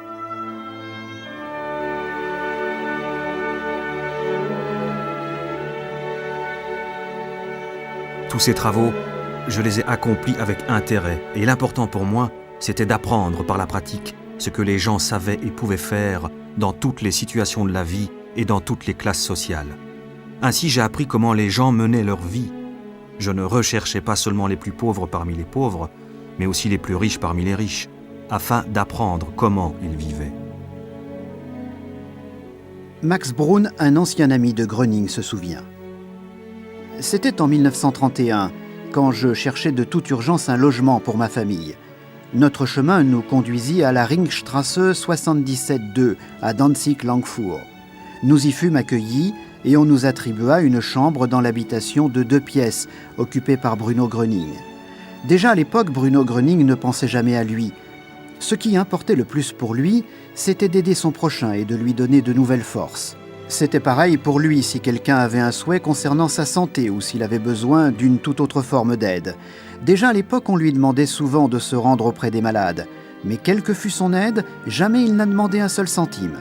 Tous ces travaux, je les ai accomplis avec intérêt et l'important pour moi, c'était d'apprendre par la pratique ce que les gens savaient et pouvaient faire dans toutes les situations de la vie et dans toutes les classes sociales. Ainsi, j'ai appris comment les gens menaient leur vie. Je ne recherchais pas seulement les plus pauvres parmi les pauvres, mais aussi les plus riches parmi les riches, afin d'apprendre comment ils vivaient. Max Brun, un ancien ami de Gröning, se souvient. C'était en 1931, quand je cherchais de toute urgence un logement pour ma famille. Notre chemin nous conduisit à la Ringstrasse 77-2, à Danzig-Langfuhr. Nous y fûmes accueillis et on nous attribua une chambre dans l'habitation de 2 pièces, occupée par Bruno Gröning. Déjà à l'époque, Bruno Gröning ne pensait jamais à lui. Ce qui importait le plus pour lui, c'était d'aider son prochain et de lui donner de nouvelles forces. C'était pareil pour lui si quelqu'un avait un souhait concernant sa santé ou s'il avait besoin d'une toute autre forme d'aide. Déjà à l'époque, on lui demandait souvent de se rendre auprès des malades. Mais quelle que fût son aide, jamais il n'a demandé un seul centime.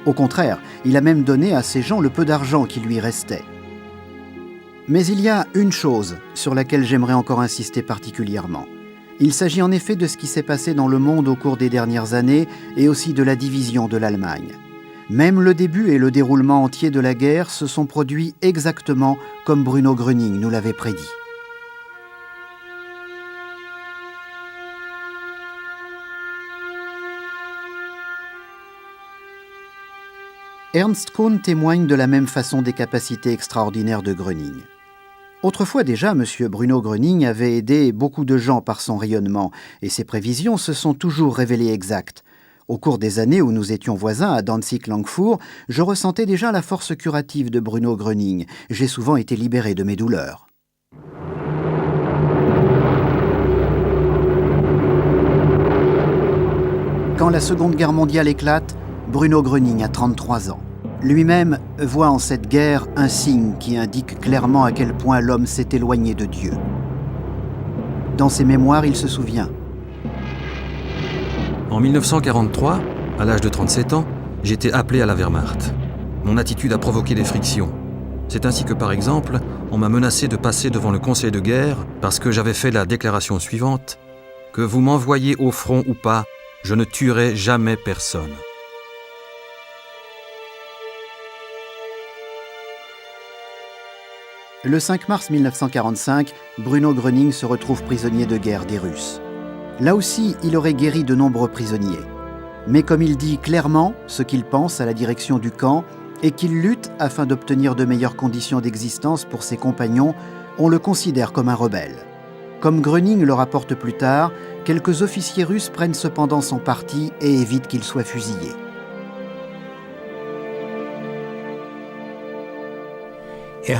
Au contraire, il a même donné à ces gens le peu d'argent qui lui restait. Mais il y a une chose sur laquelle j'aimerais encore insister particulièrement. Il s'agit en effet de ce qui s'est passé dans le monde au cours des dernières années et aussi de la division de l'Allemagne. Même le début et le déroulement entier de la guerre se sont produits exactement comme Bruno Gröning nous l'avait prédit. Ernst Kuhn témoigne de la même façon des capacités extraordinaires de Gröning. Autrefois déjà, M. Bruno Gröning avait aidé beaucoup de gens par son rayonnement, et ses prévisions se sont toujours révélées exactes. Au cours des années où nous étions voisins à Danzig-Langfuhr, je ressentais déjà la force curative de Bruno Gröning. J'ai souvent été libéré de mes douleurs. Quand la Seconde Guerre mondiale éclate, Bruno Gröning a 33 ans. Lui-même voit en cette guerre un signe qui indique clairement à quel point l'homme s'est éloigné de Dieu. Dans ses mémoires, il se souvient. En 1943, à l'âge de 37 ans, j'étais appelé à la Wehrmacht. Mon attitude a provoqué des frictions. C'est ainsi que, par exemple, on m'a menacé de passer devant le Conseil de guerre parce que j'avais fait la déclaration suivante : que vous m'envoyiez au front ou pas, je ne tuerai jamais personne. Le 5 mars 1945, Bruno Gröning se retrouve prisonnier de guerre des Russes. Là aussi, il aurait guéri de nombreux prisonniers. Mais comme il dit clairement ce qu'il pense à la direction du camp et qu'il lutte afin d'obtenir de meilleures conditions d'existence pour ses compagnons, on le considère comme un rebelle. Comme Gröning le rapporte plus tard, quelques officiers russes prennent cependant son parti et évitent qu'il soit fusillé. Il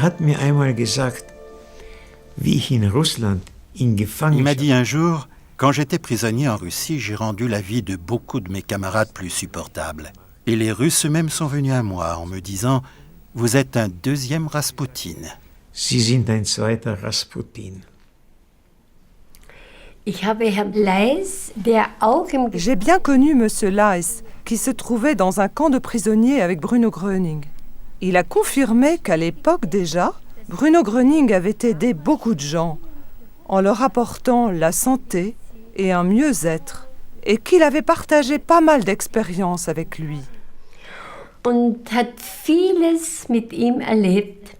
m'a dit un jour, quand j'étais prisonnier en Russie, j'ai rendu la vie de beaucoup de mes camarades plus supportable. Et les Russes eux-mêmes sont venus à moi en me disant « Vous êtes un deuxième Rasputin ». Sie sind ein zweiter Rasputin. J'ai bien connu M. Leis, qui se trouvait dans un camp de prisonniers avec Bruno Gröning. Il a confirmé qu'à l'époque déjà, Bruno Gröning avait aidé beaucoup de gens en leur apportant la santé et un mieux-être, et qu'il avait partagé pas mal d'expériences avec lui. Und hat vieles mit ihm erlebt.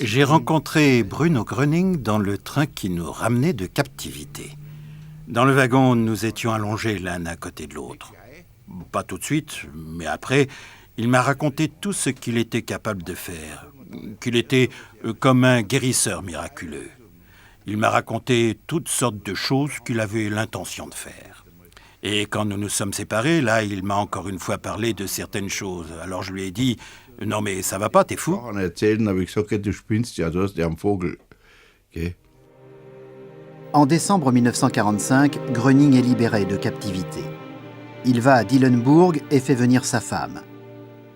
J'ai rencontré Bruno Gröning dans le train qui nous ramenait de captivité. Dans le wagon, nous étions allongés l'un à côté de l'autre. Pas tout de suite, mais après, il m'a raconté tout ce qu'il était capable de faire, qu'il était comme un guérisseur miraculeux. Il m'a raconté toutes sortes de choses qu'il avait l'intention de faire. Et quand nous nous sommes séparés, là, il m'a encore une fois parlé de certaines choses. Alors je lui ai dit « Non mais ça va pas, t'es fou ?» En décembre 1945, Gröning est libéré de captivité. Il va à Dillenburg et fait venir sa femme.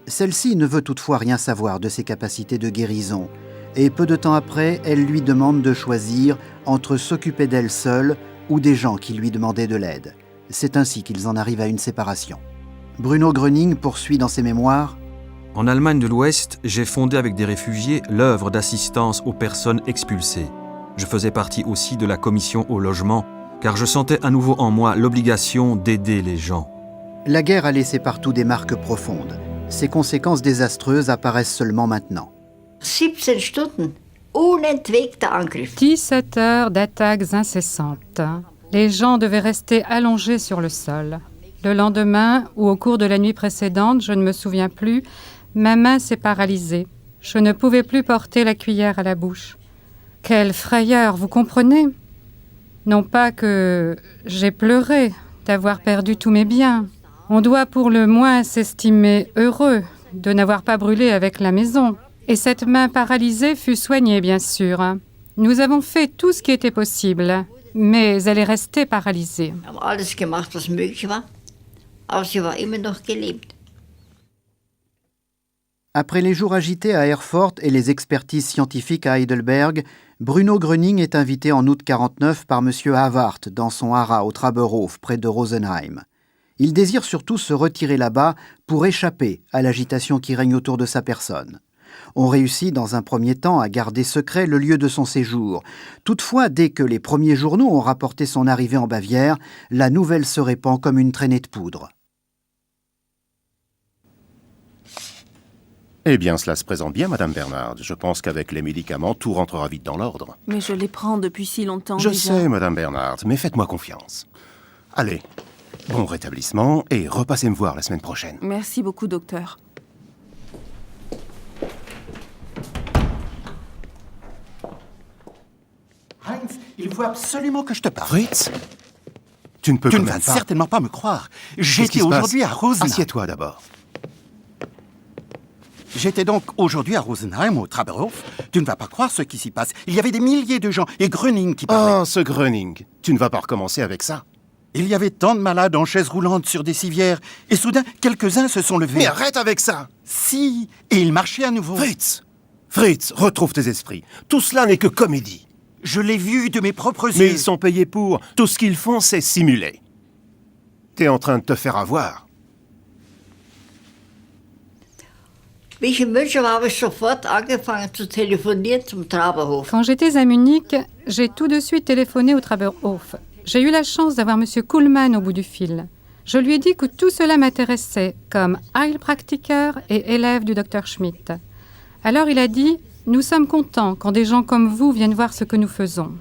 Celle-ci ne veut toutefois rien savoir de ses capacités de guérison, et peu de temps après, elle lui demande de choisir entre s'occuper d'elle seule ou des gens qui lui demandaient de l'aide. C'est ainsi qu'ils en arrivent à une séparation. Bruno Gröning poursuit dans ses mémoires. En Allemagne de l'Ouest, j'ai fondé avec des réfugiés l'œuvre d'assistance aux personnes expulsées. Je faisais partie aussi de la commission au logement, car je sentais à nouveau en moi l'obligation d'aider les gens. La guerre a laissé partout des marques profondes. Ses conséquences désastreuses apparaissent seulement maintenant. 17 heures d'attaques incessantes. Les gens devaient rester allongés sur le sol. Le lendemain, ou au cours de la nuit précédente, je ne me souviens plus, Ma main s'est paralysée. Je ne pouvais plus porter la cuillère à la bouche. Quelle frayeur, vous comprenez? Non pas que j'ai pleuré d'avoir perdu tous mes biens. On doit pour le moins s'estimer heureux de n'avoir pas brûlé avec la maison. Et cette main paralysée fut soignée, bien sûr. Nous avons fait tout ce qui était possible, mais elle est restée paralysée. Wir haben alles gemacht, was möglich war, aber sie war immer noch gelebt. Après les jours agités à Erfurt et les expertises scientifiques à Heidelberg, Bruno Gröning est invité en août 1949 par M. Havart dans son haras au Traberhof, près de Rosenheim. Il désire surtout se retirer là-bas pour échapper à l'agitation qui règne autour de sa personne. On réussit dans un premier temps à garder secret le lieu de son séjour. Toutefois, dès que les premiers journaux ont rapporté son arrivée en Bavière, la nouvelle se répand comme une traînée de poudre. Eh bien, cela se présente bien, Madame Bernard. Je pense qu'avec les médicaments, tout rentrera vite dans l'ordre. Mais je les prends depuis si longtemps Je déjà. sais, Madame Bernard, mais faites-moi confiance. Allez, bon rétablissement et repassez me voir la semaine prochaine. Merci beaucoup, docteur. Heinz, il faut absolument que je te parle. Fritz, tu ne peux Tu quand ne même vas pas. certainement pas me croire. Qu'est-ce qui J'étais se passe aujourd'hui à Rosenheim. Assieds-toi d'abord. J'étais donc aujourd'hui à Rosenheim, au Traberhof. Tu ne vas pas croire ce qui s'y passe. Il y avait des milliers de gens et Gröning qui parlait. Oh, ce Gröning. Tu ne vas pas recommencer avec ça. Il y avait tant de malades en chaises roulantes sur des civières. Et soudain, quelques-uns se sont levés. Mais arrête avec ça. Si, et ils marchaient à nouveau. Fritz, retrouve tes esprits. Tout cela n'est que comédie. Je l'ai vu de mes propres yeux. Mais ils sont payés pour. Tout ce qu'ils font, c'est simuler. T'es en train de te faire avoir. Wie ich in München war, habe ich sofort angefangen zu telefonieren zum Traberhof. Quand j'étais à Munich, j'ai tout de suite téléphoné au Traberhof. J'ai eu la chance d'avoir M. Kuhlmann au bout du fil. Je lui ai dit que tout cela m'intéressait, comme Heilpraktiker et élève du Dr Schmidt. Alors il a dit « Nous sommes contents quand des gens comme vous viennent voir ce que nous faisons. »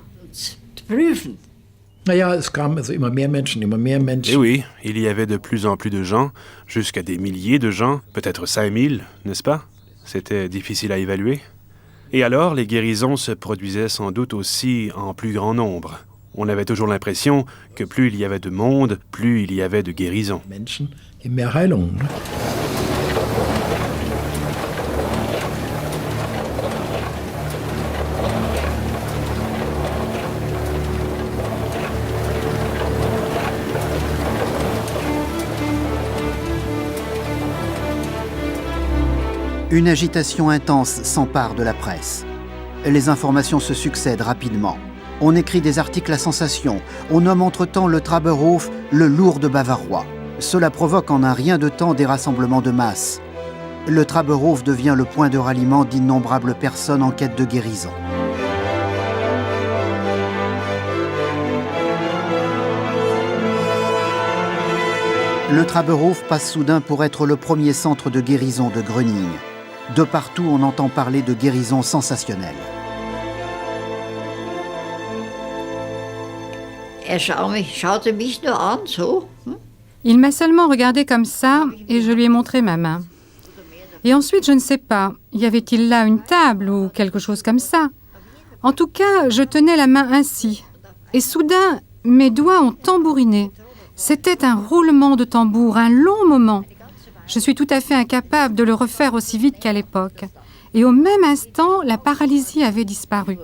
Naja, es kamen also immer mehr Menschen. Eh oui, il y avait de plus en plus de gens, jusqu'à des milliers de gens, peut-être 5000, n'est-ce pas? C'était difficile à évaluer. Et alors, les guérisons se produisaient sans doute aussi en plus grand nombre. On avait toujours l'impression que plus il y avait de monde, plus il y avait de guérisons. Menschen, je mehr Heilungen. Ne? Une agitation intense s'empare de la presse. Les informations se succèdent rapidement. On écrit des articles à sensation. On nomme entre-temps le Traberhof le lourd bavarois. Cela provoque en un rien de temps des rassemblements de masse. Le Traberhof devient le point de ralliement d'innombrables personnes en quête de guérison. Le Traberhof passe soudain pour être le premier centre de guérison de Gröning. De partout, on entend parler de guérison sensationnelle. Schaute mich nur an, so. Il m'a seulement regardé comme ça et je lui ai montré ma main. Et ensuite, je ne sais pas, y avait-il là une table ou quelque chose comme ça? En tout cas, je tenais la main ainsi. Et soudain, mes doigts ont tambouriné. C'était un roulement de tambour, un long moment. Je suis tout à fait incapable de le refaire aussi vite qu'à l'époque. Et au même instant, la paralysie avait disparu.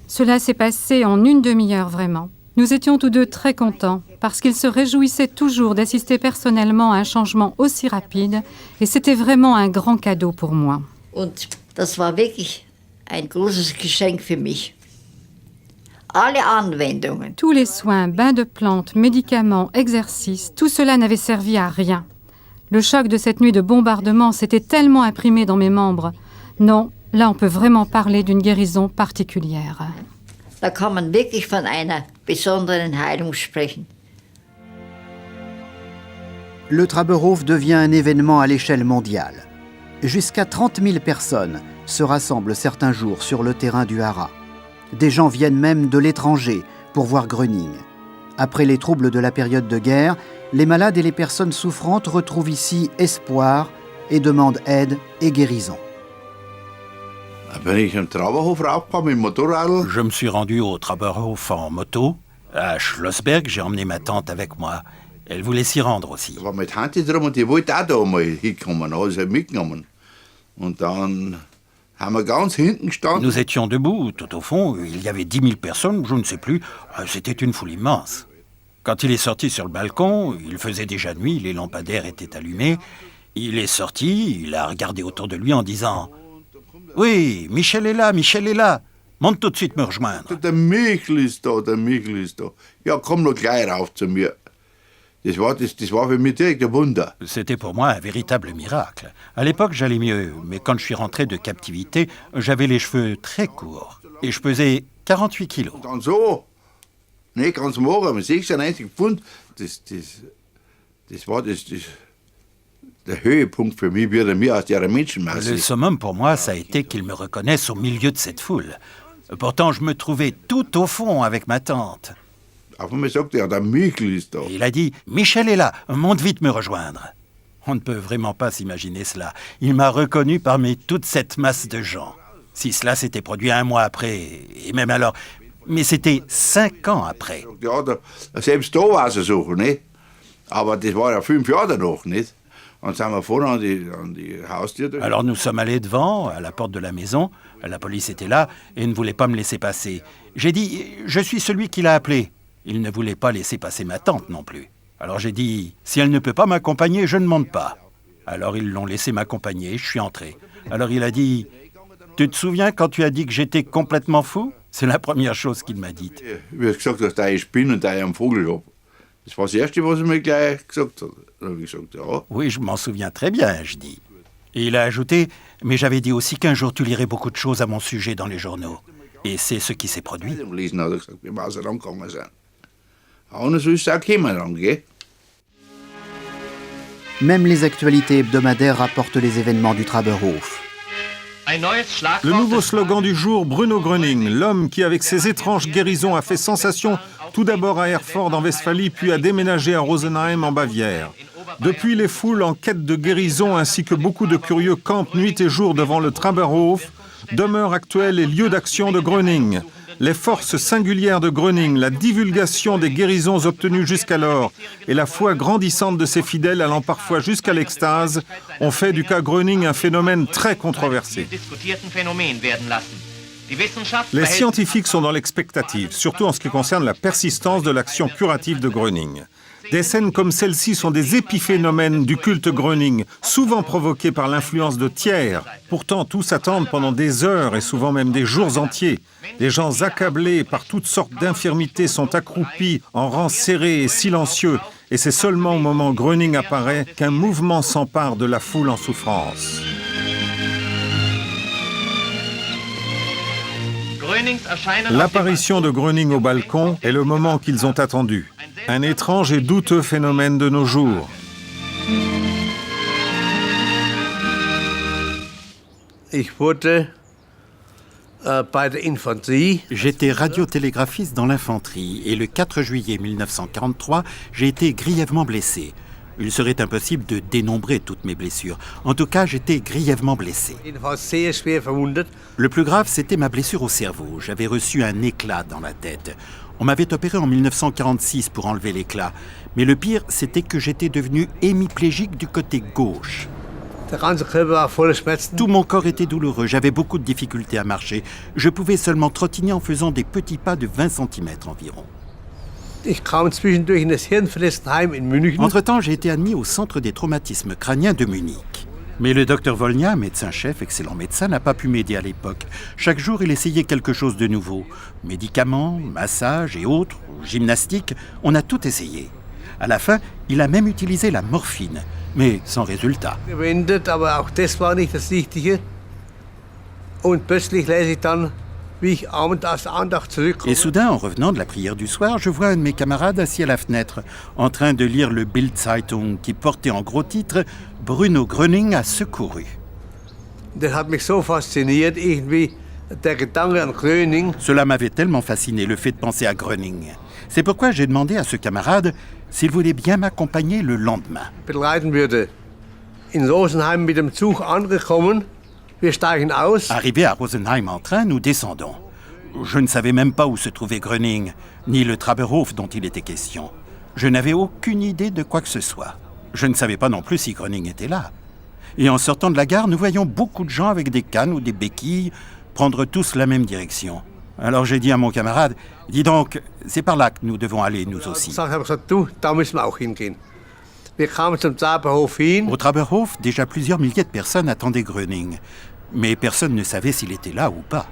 Cela s'est passé en une demi-heure vraiment. Nous étions tous deux très contents parce qu'il se réjouissait toujours d'assister personnellement à un changement aussi rapide et c'était vraiment un grand cadeau pour moi. Und das war wirklich ein großes Geschenk für mich. Alle Anwendungen. Tous les soins, bains de plantes, médicaments, exercices, tout cela n'avait servi à rien. Le choc de cette nuit de bombardement s'était tellement imprimé dans mes membres. Non, là on peut vraiment parler d'une guérison particulière. Da kann man wirklich von einer besonderen Heilung sprechen. Le Traberhof devient un événement à l'échelle mondiale. Jusqu'à 30 000 personnes se rassemblent certains jours sur le terrain du haras. Des gens viennent même de l'étranger pour voir Gröning. Après les troubles de la période de guerre, les malades et les personnes souffrantes retrouvent ici espoir et demandent aide et guérison. Je me suis rendu au Trauberhof en moto. À Schlossberg, j'ai emmené ma tante avec moi. Elle voulait s'y rendre aussi. Nous étions debout, tout au fond. Il y avait 10 000 personnes, je ne sais plus. C'était une foule immense. Quand il est sorti sur le balcon, il faisait déjà nuit, les lampadaires étaient allumés. Il est sorti, il a regardé autour de lui en disant « Oui, Michel est là, Michel est là. Monte tout de suite me rejoindre. » Der Michel ist da. Ja, komm noch gleich rauf zu mir. Das war für mich direkt ein Wunder. C'était pour moi un véritable miracle. À l'époque, j'allais mieux, mais quand je suis rentré de captivité, j'avais les cheveux très courts et je pesais 48 kilos. Dann so, nee, ganz morgen, mit 96 Pfund, das war der Höhepunkt für mich, wieder mir aus der Menschenmasse. Le summum pour moi, ça a été qu'ils me reconnaissent au milieu de cette foule. Pourtant, je me trouvais tout au fond avec ma tante. Il a dit « Michel est là, monte vite me rejoindre ». On ne peut vraiment pas s'imaginer cela. Il m'a reconnu parmi toute cette masse de gens. Si cela s'était produit 1 mois après, et même alors... Mais c'était 5 ans après. Selbst da war es so, nicht? Aber das war ja 5 Jahre danach, nicht? Alors nous sommes allés devant, à la porte de la maison. La police était là et ne voulait pas me laisser passer. J'ai dit « Je suis celui qui l'a appelé ». Il ne voulait pas laisser passer ma tante non plus. Alors j'ai dit « Si elle ne peut pas m'accompagner, je ne monte pas ». Alors ils l'ont laissé m'accompagner, je suis entré. Alors il a dit « Tu te souviens quand tu as dit que j'étais complètement fou ?» C'est la première chose qu'il m'a dite. Oui, je m'en souviens très bien, je dis. Et il a ajouté « Mais j'avais dit aussi qu'un jour tu lirais beaucoup de choses à mon sujet dans les journaux. » Et c'est ce qui s'est produit. Même les actualités hebdomadaires rapportent les événements du Trauberhof. Le nouveau slogan du jour, Bruno Gröning, l'homme qui, avec ses étranges guérisons, a fait sensation tout d'abord à Erfurt en Westphalie, puis a déménagé à Rosenheim en Bavière. Depuis, les foules en quête de guérison ainsi que beaucoup de curieux campent nuit et jour devant le Trauberhof, demeure actuelle et lieu d'action de Gröning. Les forces singulières de Gröning, la divulgation des guérisons obtenues jusqu'alors et la foi grandissante de ses fidèles allant parfois jusqu'à l'extase ont fait du cas Gröning un phénomène très controversé. Les scientifiques sont dans l'expectative, surtout en ce qui concerne la persistance de l'action curative de Gröning. Des scènes comme celle-ci sont des épiphénomènes du culte Gröning, souvent provoqués par l'influence de tiers. Pourtant, tous attendent pendant des heures et souvent même des jours entiers. Des gens accablés par toutes sortes d'infirmités sont accroupis en rangs serrés et silencieux. Et c'est seulement au moment où Gröning apparaît qu'un mouvement s'empare de la foule en souffrance. L'apparition de Gröning au balcon est le moment qu'ils ont attendu. Un étrange et douteux phénomène de nos jours. J'étais radiotélégraphiste dans l'infanterie et le 4 juillet 1943, j'ai été grièvement blessé. Il serait impossible de dénombrer toutes mes blessures. En tout cas, j'étais grièvement blessé. Le plus grave, c'était ma blessure au cerveau. J'avais reçu un éclat dans la tête. On m'avait opéré en 1946 pour enlever l'éclat. Mais le pire, c'était que j'étais devenu hémiplégique du côté gauche. Tout mon corps était douloureux. J'avais beaucoup de difficultés à marcher. Je pouvais seulement trottiner en faisant des petits pas de 20 cm environ. Entre-temps, j'ai été admis au centre des traumatismes crâniens de Munich. Mais le docteur Volnia, médecin-chef, excellent médecin, n'a pas pu m'aider à l'époque. Chaque jour, il essayait quelque chose de nouveau. Médicaments, massages et autres, gymnastique, on a tout essayé. À la fin, il a même utilisé la morphine, mais sans résultat. Et soudain, en revenant de la prière du soir, je vois un de mes camarades assis à la fenêtre, en train de lire le Bild-Zeitung qui portait en gros titre « Bruno Gröning a secouru ». Cela m'avait tellement fasciné, le fait de penser à Gröning. C'est pourquoi j'ai demandé à ce camarade s'il voulait bien m'accompagner le lendemain. Arrivé à Rosenheim en train, nous descendons. Je ne savais même pas où se trouvait Gröning, ni le Traberhof dont il était question. Je n'avais aucune idée de quoi que ce soit. Je ne savais pas non plus si Gröning était là. Et en sortant de la gare, nous voyions beaucoup de gens avec des cannes ou des béquilles prendre tous la même direction. Alors j'ai dit à mon camarade, « Dis donc, c'est par là que nous devons aller, nous aussi. » Au Traberhof, déjà plusieurs milliers de personnes attendaient Gröning. Mais personne ne savait s'il était là ou pas.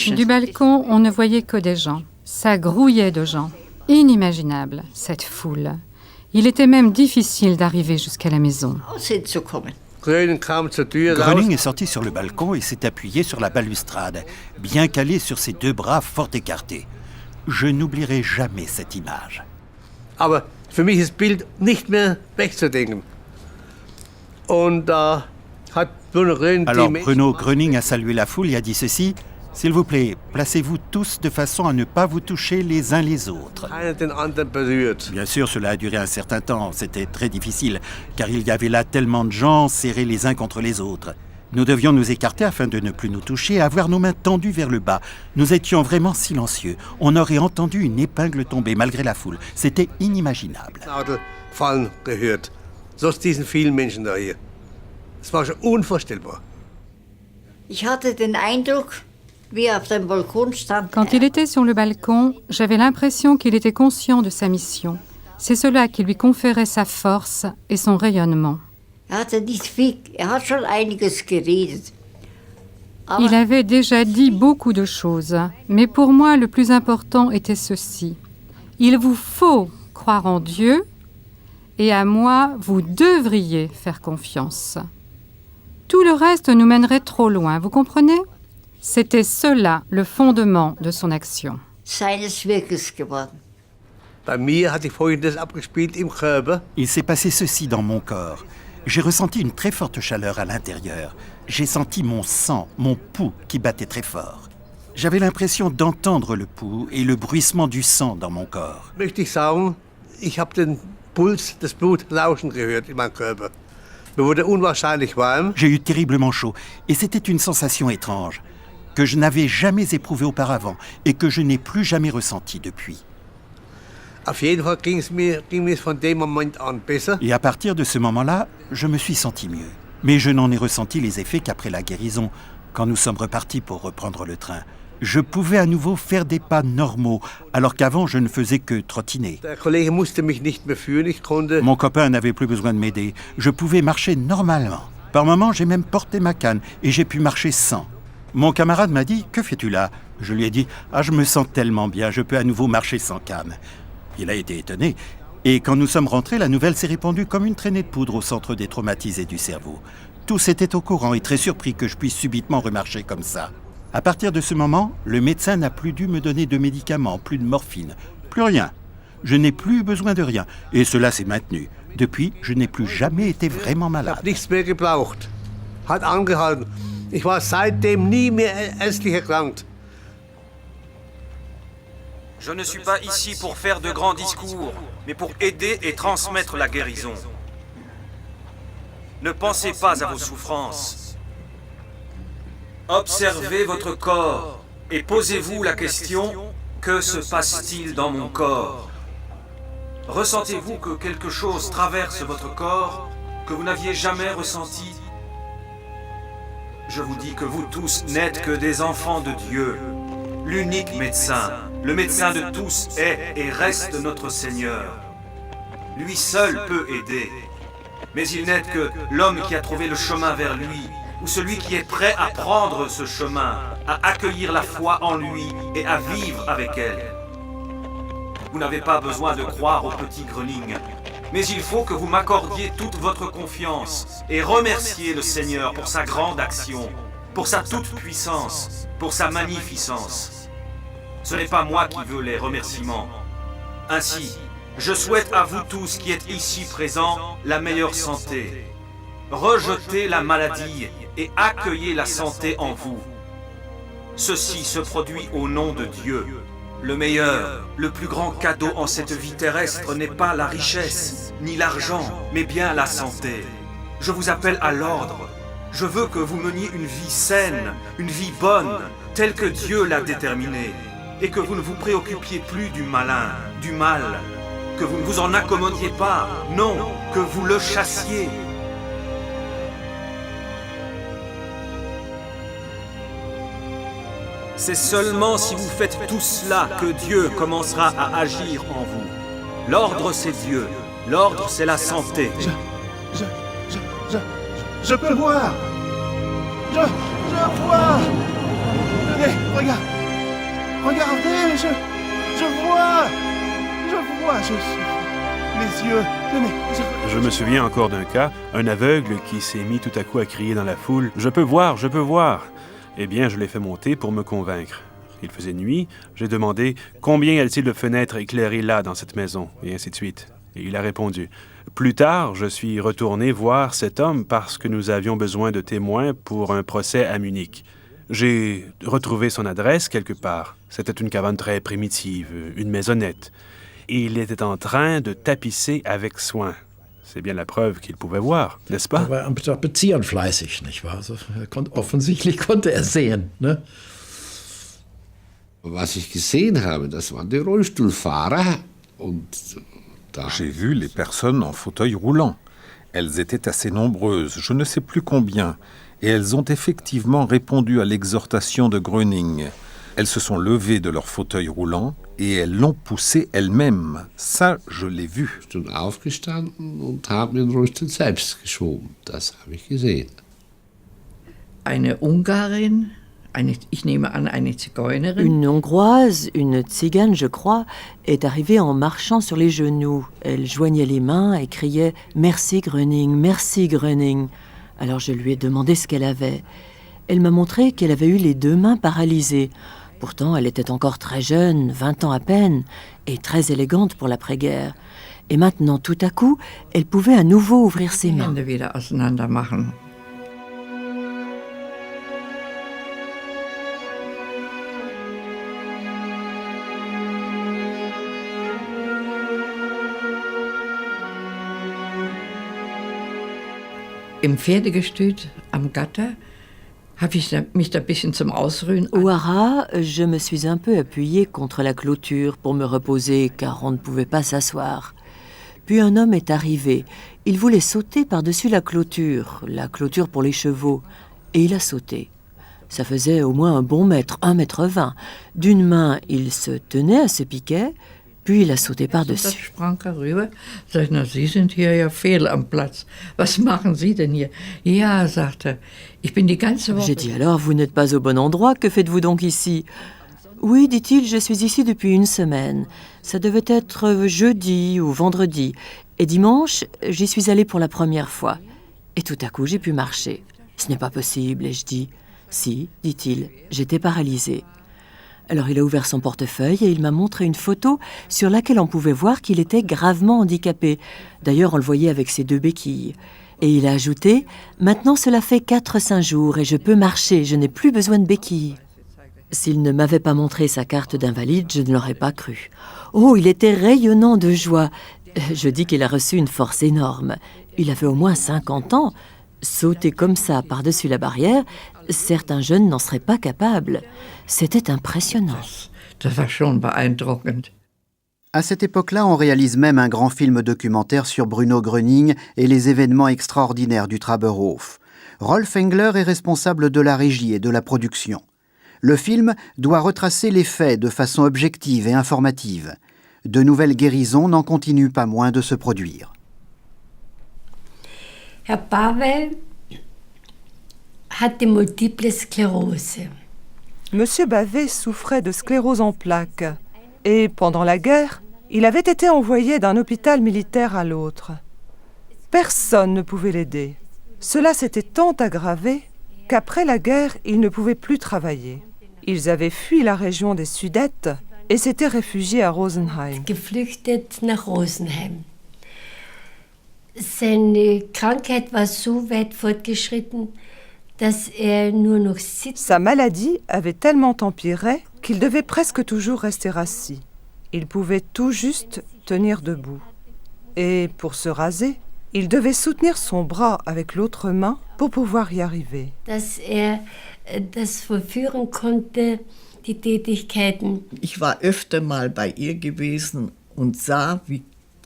Du balcon, on ne voyait que des gens. Ça grouillait de gens. Inimaginable, cette foule. Il était même difficile d'arriver jusqu'à la maison. Gröning est sorti sur le balcon et s'est appuyé sur la balustrade, bien calé sur ses deux bras fort écartés. Je n'oublierai jamais cette image. Aber für mich ist das Bild nicht mehr wegzudenken. Und hat Bruno Gröning Alors Bruno Gröning a salué la foule et a dit ceci: « S'il vous plaît, placez-vous tous de façon à ne pas vous toucher les uns les autres. » Bien sûr, cela a duré un certain temps. C'était très difficile, car il y avait là tellement de gens serrés les uns contre les autres. Nous devions nous écarter afin de ne plus nous toucher et avoir nos mains tendues vers le bas. Nous étions vraiment silencieux. On aurait entendu une épingle tomber malgré la foule. C'était inimaginable. Quand il était sur le balcon, j'avais l'impression qu'il était conscient de sa mission. C'est cela qui lui conférait sa force et son rayonnement. Il avait déjà dit beaucoup de choses, mais pour moi, le plus important était ceci. Il vous faut croire en Dieu, et à moi, vous devriez faire confiance. Tout le reste nous mènerait trop loin, vous comprenez ? C'était cela le fondement de son action. Il s'est passé ceci dans mon corps. J'ai ressenti une très forte chaleur à l'intérieur. J'ai senti mon sang, mon pouls qui battait très fort. J'avais l'impression d'entendre le pouls et le bruissement du sang dans mon corps. J'ai eu terriblement chaud et c'était une sensation étrange que je n'avais jamais éprouvée auparavant et que je n'ai plus jamais ressentie depuis. Et à partir de ce moment-là, je me suis senti mieux. Mais je n'en ai ressenti les effets qu'après la guérison, quand nous sommes repartis pour reprendre le train. Je pouvais à nouveau faire des pas normaux, alors qu'avant je ne faisais que trottiner. Mon copain n'avait plus besoin de m'aider. Je pouvais marcher normalement. Par moments, j'ai même porté ma canne et j'ai pu marcher sans. Mon camarade m'a dit « Que fais-tu là ?» Je lui ai dit « Ah, je me sens tellement bien, je peux à nouveau marcher sans canne. » Il a été étonné. Et quand nous sommes rentrés, la nouvelle s'est répandue comme une traînée de poudre au centre des traumatisés du cerveau. Tous étaient au courant et très surpris que je puisse subitement remarcher comme ça. À partir de ce moment, le médecin n'a plus dû me donner de médicaments, plus de morphine, plus rien. Je n'ai plus besoin de rien. Et cela s'est maintenu. Depuis, je n'ai plus jamais été vraiment malade. Ich war seitdem nie mehr ernstlich erkrankt. Je ne suis pas ici pour faire de grands discours, mais pour aider et transmettre la guérison. Ne pensez pas à vos souffrances. Observez votre corps et posez-vous la question, que se passe-t-il dans mon corps ? Ressentez-vous que quelque chose traverse votre corps que vous n'aviez jamais ressenti ? Je vous dis que vous tous n'êtes que des enfants de Dieu. L'unique médecin, le médecin de tous est et reste notre Seigneur. Lui seul peut aider. Mais il n'est que l'homme qui a trouvé le chemin vers lui, ou celui qui est prêt à prendre ce chemin, à accueillir la foi en lui et à vivre avec elle. Vous n'avez pas besoin de croire au petit Gröning, mais il faut que vous m'accordiez toute votre confiance et remercier le Seigneur pour sa grande action, pour sa toute-puissance, pour sa magnificence. Ce n'est pas moi qui veux les remerciements. Ainsi, Je souhaite à vous tous qui êtes ici présents la meilleure santé. Rejetez la maladie et accueillez la santé en vous. Ceci se produit au nom de Dieu. Le meilleur, le plus grand cadeau en cette vie terrestre n'est pas la richesse, ni l'argent, mais bien la santé. Je vous appelle à l'ordre. Je veux que vous meniez une vie saine, une vie bonne, telle que Dieu l'a déterminée, et que vous ne vous préoccupiez plus du malin, du mal, que vous ne vous en accommodiez pas, non, que vous le chassiez. C'est seulement si vous faites tout cela que Dieu commencera à agir en vous. L'ordre, c'est Dieu. L'ordre, c'est la santé. Je peux voir. Je vois. Tenez, regarde. Regardez, je vois. Les yeux. Tenez. Je me souviens encore d'un cas, un aveugle qui s'est mis tout à coup à crier dans la foule « Je peux voir, je peux voir !» Eh bien, je l'ai fait monter pour me convaincre. Il faisait nuit, j'ai demandé « Combien y a-t-il de fenêtres éclairées là dans cette maison ?» et ainsi de suite. Et il a répondu. Plus tard, je suis retourné voir cet homme parce que nous avions besoin de témoins pour un procès à Munich. J'ai retrouvé son adresse quelque part. C'était une cabane très primitive, une maisonnette. Et il était en train de tapisser avec soin. C'est bien la preuve qu'il pouvait voir, n'est-ce pas? Er war am Tapezieren fleißig, nicht wahr? Also, offensichtlich konnte er sehen, ne? Was ich gesehen habe, das waren die Rollstuhlfahrer und J'ai vu les personnes en fauteuil roulant. Elles étaient assez nombreuses, je ne sais plus combien, et elles ont effectivement répondu à l'exhortation de Gröning. Elles se sont levées de leur fauteuil roulant et elles l'ont poussé elles-mêmes. Ça, je l'ai vu. Ich bin aufgestanden und habe den Rollstuhl selbst geschoben. Das habe ich gesehen. Eine Ungarin, ich nehme an, eine Zigeunerin. Une Hongroise, une tzigane, je crois, est arrivée en marchant sur les genoux. Elle joignait les mains et criait « Merci Gröning, merci Gröning ». Alors je lui ai demandé ce qu'elle avait. Elle m'a montré qu'elle avait eu les 2 mains paralysées. Pourtant, elle était encore très jeune, 20 ans à peine, et très élégante pour l'après-guerre. Et maintenant, tout à coup, elle pouvait à nouveau ouvrir ses mains. Im Pferdegestüt am Gatter habe ich mich da ein bisschen zum Ausruhen. Au haras, je me suis un peu appuyée contre la clôture pour me reposer, car on ne pouvait pas s'asseoir. Puis un homme est arrivé. Il voulait sauter par-dessus la clôture pour les chevaux, et il a sauté. Ça faisait au moins un bon mètre, 1,20 m. D'une main, il se tenait à ce piquet, puis il a sauté par-dessus. Ich sprang darüber. Sag ich, na, Sie sind hier ja fehl am Platz. Was machen Sie denn hier? Ja, sagt er, ich bin die ganze Woche... J'ai dit, alors, vous n'êtes pas au bon endroit, que faites-vous donc ici? Oui, dit-il, je suis ici depuis 1 semaine. Ça devait être jeudi ou vendredi. Et dimanche, j'y suis allé pour la première fois. Et tout à coup, j'ai pu marcher. Ce n'est pas possible, ai-je dit. Si, dit-il, j'étais paralysé. Alors il a ouvert son portefeuille et il m'a montré une photo sur laquelle on pouvait voir qu'il était gravement handicapé. D'ailleurs, on le voyait avec ses 2 béquilles. Et il a ajouté « Maintenant, cela fait 4-5 jours et je peux marcher, je n'ai plus besoin de béquilles. » S'il ne m'avait pas montré sa carte d'invalide, je ne l'aurais pas cru. Oh, il était rayonnant de joie. Je dis qu'il a reçu une force énorme. Il avait au moins 50 ans. Sauter comme ça par-dessus la barrière, certains jeunes n'en seraient pas capables. C'était impressionnant. Das war schon beeindruckend. À cette époque-là, on réalise même un grand film documentaire sur Bruno Gröning et les événements extraordinaires du Traberhof. Rolf Engler est responsable de la régie et de la production. Le film doit retracer les faits de façon objective et informative. De nouvelles guérisons n'en continuent pas moins de se produire. Herr Pavel hatte multiple Sklerose. Monsieur Bavet souffrait de sclérose en plaques. Et pendant la guerre, il avait été envoyé d'un hôpital militaire à l'autre. Personne ne pouvait l'aider. Cela s'était tant aggravé qu'après la guerre, il ne pouvait plus travailler. Ils avaient fui la région des Sudètes et s'était réfugié à Rosenheim. Geflüchtet nach Rosenheim. Seine Krankheit war so weit fortgeschritten, dass nur noch sitzt. Sa maladie avait tellement empiré qu'il devait presque toujours rester assis. Il pouvait tout juste tenir debout. Et pour se raser, il devait soutenir son bras avec l'autre main pour pouvoir y arriver. Dass das vollführen konnte, die Tätigkeiten. Ich war öfter mal bei ihr gewesen und sah, wie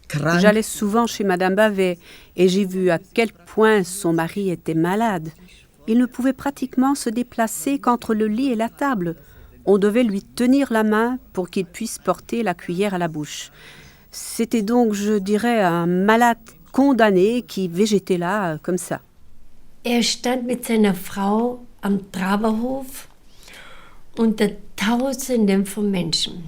krank. J'allais souvent chez Madame Bavet et j'ai vu à quel point son mari était malade. Il ne pouvait pratiquement se déplacer qu'entre le lit et la table. On devait lui tenir la main pour qu'il puisse porter la cuillère à la bouche. C'était donc, je dirais, un malade condamné qui végétait là, comme ça. Stand mit seiner Frau am Traberhof unter Tausenden von Menschen.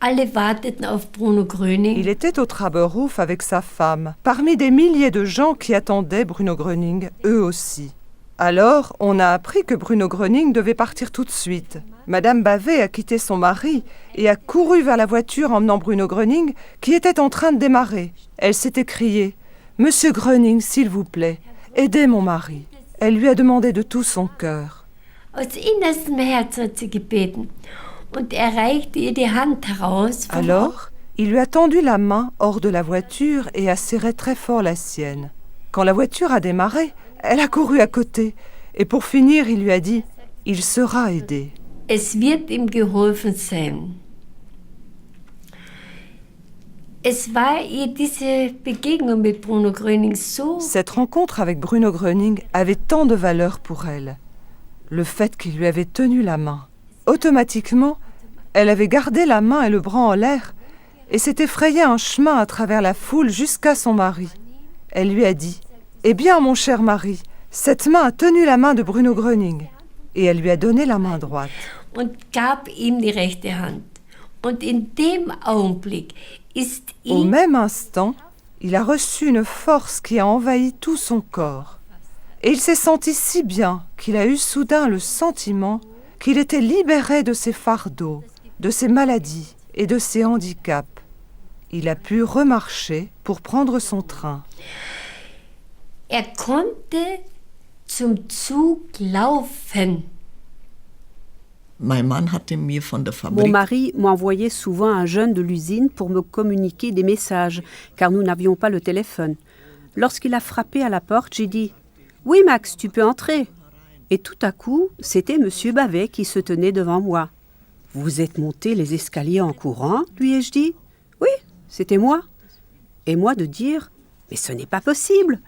Alle warteten auf Bruno Gröning. Il était au Traberhof avec sa femme, parmi des milliers de gens qui attendaient Bruno Gröning, eux aussi. Alors, on a appris que Bruno Gröning devait partir tout de suite. Madame Bavet a quitté son mari et a couru vers la voiture emmenant Bruno Gröning, qui était en train de démarrer. Elle s'est écriée « Monsieur Gröning, s'il vous plaît, aidez mon mari ». Elle lui a demandé de tout son cœur. Aus innerstem Herzen hat sie gebeten und reichte ihr die Hand heraus. Alors, il lui a tendu la main hors de la voiture et a serré très fort la sienne. Quand la voiture a démarré, elle a couru à côté et pour finir, il lui a dit « Il sera aidé ». Es wird ihm geholfen sein. Es war ihr diese Begegnung mit Bruno Gröning so. Cette rencontre avec Bruno Gröning avait tant de valeur pour elle. Le fait qu'il lui avait tenu la main. Automatiquement, elle avait gardé la main et le bras en l'air et s'était frayé un chemin à travers la foule jusqu'à son mari. Elle lui a dit « Eh bien, mon cher mari, cette main a tenu la main de Bruno Gröning. » Et elle lui a donné la main droite. Und gab ihm die rechte Hand. Und in dem Augenblick ist Au même instant, il a reçu une force qui a envahi tout son corps. Et il s'est senti si bien qu'il a eu soudain le sentiment qu'il était libéré de ses fardeaux, de ses maladies et de ses handicaps. Il a pu remarcher pour prendre son train. Konnte zum Zug laufen. Mon mari m'envoyait souvent un jeune de l'usine pour me communiquer des messages, car nous n'avions pas le téléphone. Lorsqu'il a frappé à la porte, j'ai dit « Oui, Max, tu peux entrer ». Et tout à coup, c'était Monsieur Bavet qui se tenait devant moi. « Vous êtes monté les escaliers en courant ?» lui ai-je dit. « Oui, c'était moi. » Et moi de dire « Mais ce n'est pas possible.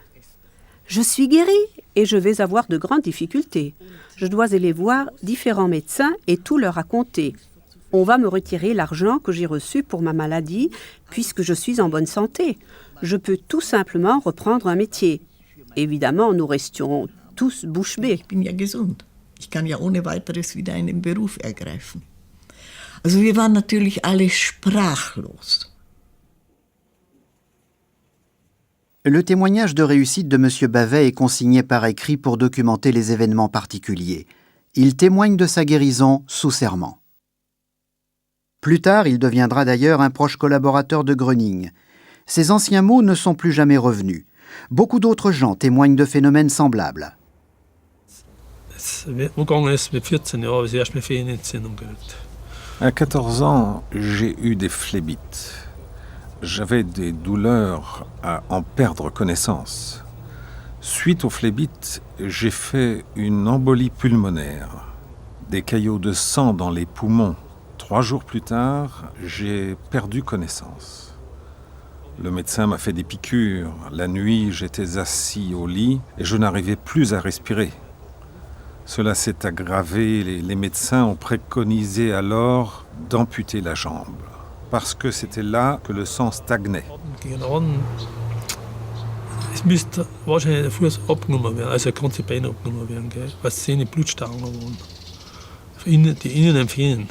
Je suis guérie et je vais avoir de grandes difficultés. Je dois aller voir différents médecins et tout leur raconter. On va me retirer l'argent que j'ai reçu pour ma maladie puisque je suis en bonne santé. Je peux tout simplement reprendre un métier. Évidemment, nous restions tous bouche bée. Ich bin ja gesund. Ich kann ja ohne weiteres wieder einen Beruf ergreifen. Also wir waren natürlich alle sprachlos. Le témoignage de réussite de M. Bavet est consigné par écrit pour documenter les événements particuliers. Il témoigne de sa guérison sous serment. Plus tard, il deviendra d'ailleurs un proche collaborateur de Gröning. Ses anciens mots ne sont plus jamais revenus. Beaucoup d'autres gens témoignent de phénomènes semblables. À 14 ans, j'ai eu des phlébites. J'avais des douleurs à en perdre connaissance. Suite aux phlébites, j'ai fait une embolie pulmonaire, des caillots de sang dans les poumons. 3 jours plus tard, j'ai perdu connaissance. Le médecin m'a fait des piqûres. La nuit, j'étais assis au lit et je n'arrivais plus à respirer. Cela s'est aggravé. Les médecins ont préconisé alors d'amputer la jambe, parce que c'était là que le sang stagnait. Es müsste wahrscheinlich der Fuß abgenommen werden, also das ganze Bein abgenommen werden, gell? Weil es 10 Blutstauungen waren. Die inneren Venen.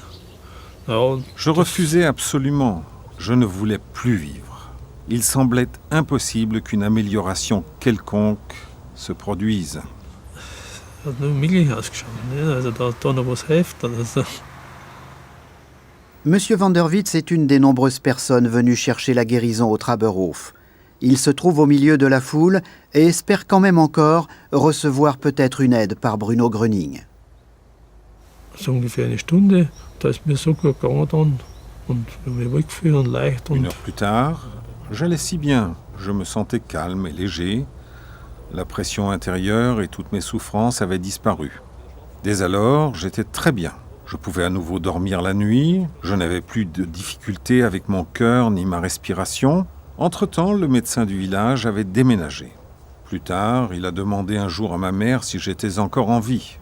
Ja, je refusais absolument. Je ne voulais plus vivre. Il semblait impossible qu'une amélioration quelconque se produise. Das hat nicht möglich ausgeschaut. Ne? Also da noch was hilft. Also Monsieur van der Witz est une des nombreuses personnes venues chercher la guérison au Traberhof. Il se trouve au milieu de la foule et espère quand même encore recevoir peut-être une aide par Bruno Gröning. So ungefähr eine Stunde, da ist mir so gut gegangen dann und ich habe mich wohl gefühlt und leicht. Une heure plus tard, j'allais si bien. Je me sentais calme et léger. La pression intérieure et toutes mes souffrances avaient disparu. Dès alors, j'étais très bien. Je pouvais à nouveau dormir la nuit. Je n'avais plus de difficultés avec mon cœur ni ma respiration. Entre-temps, le médecin du village avait déménagé. Plus tard, il a demandé un jour à ma mère si j'étais encore en vie.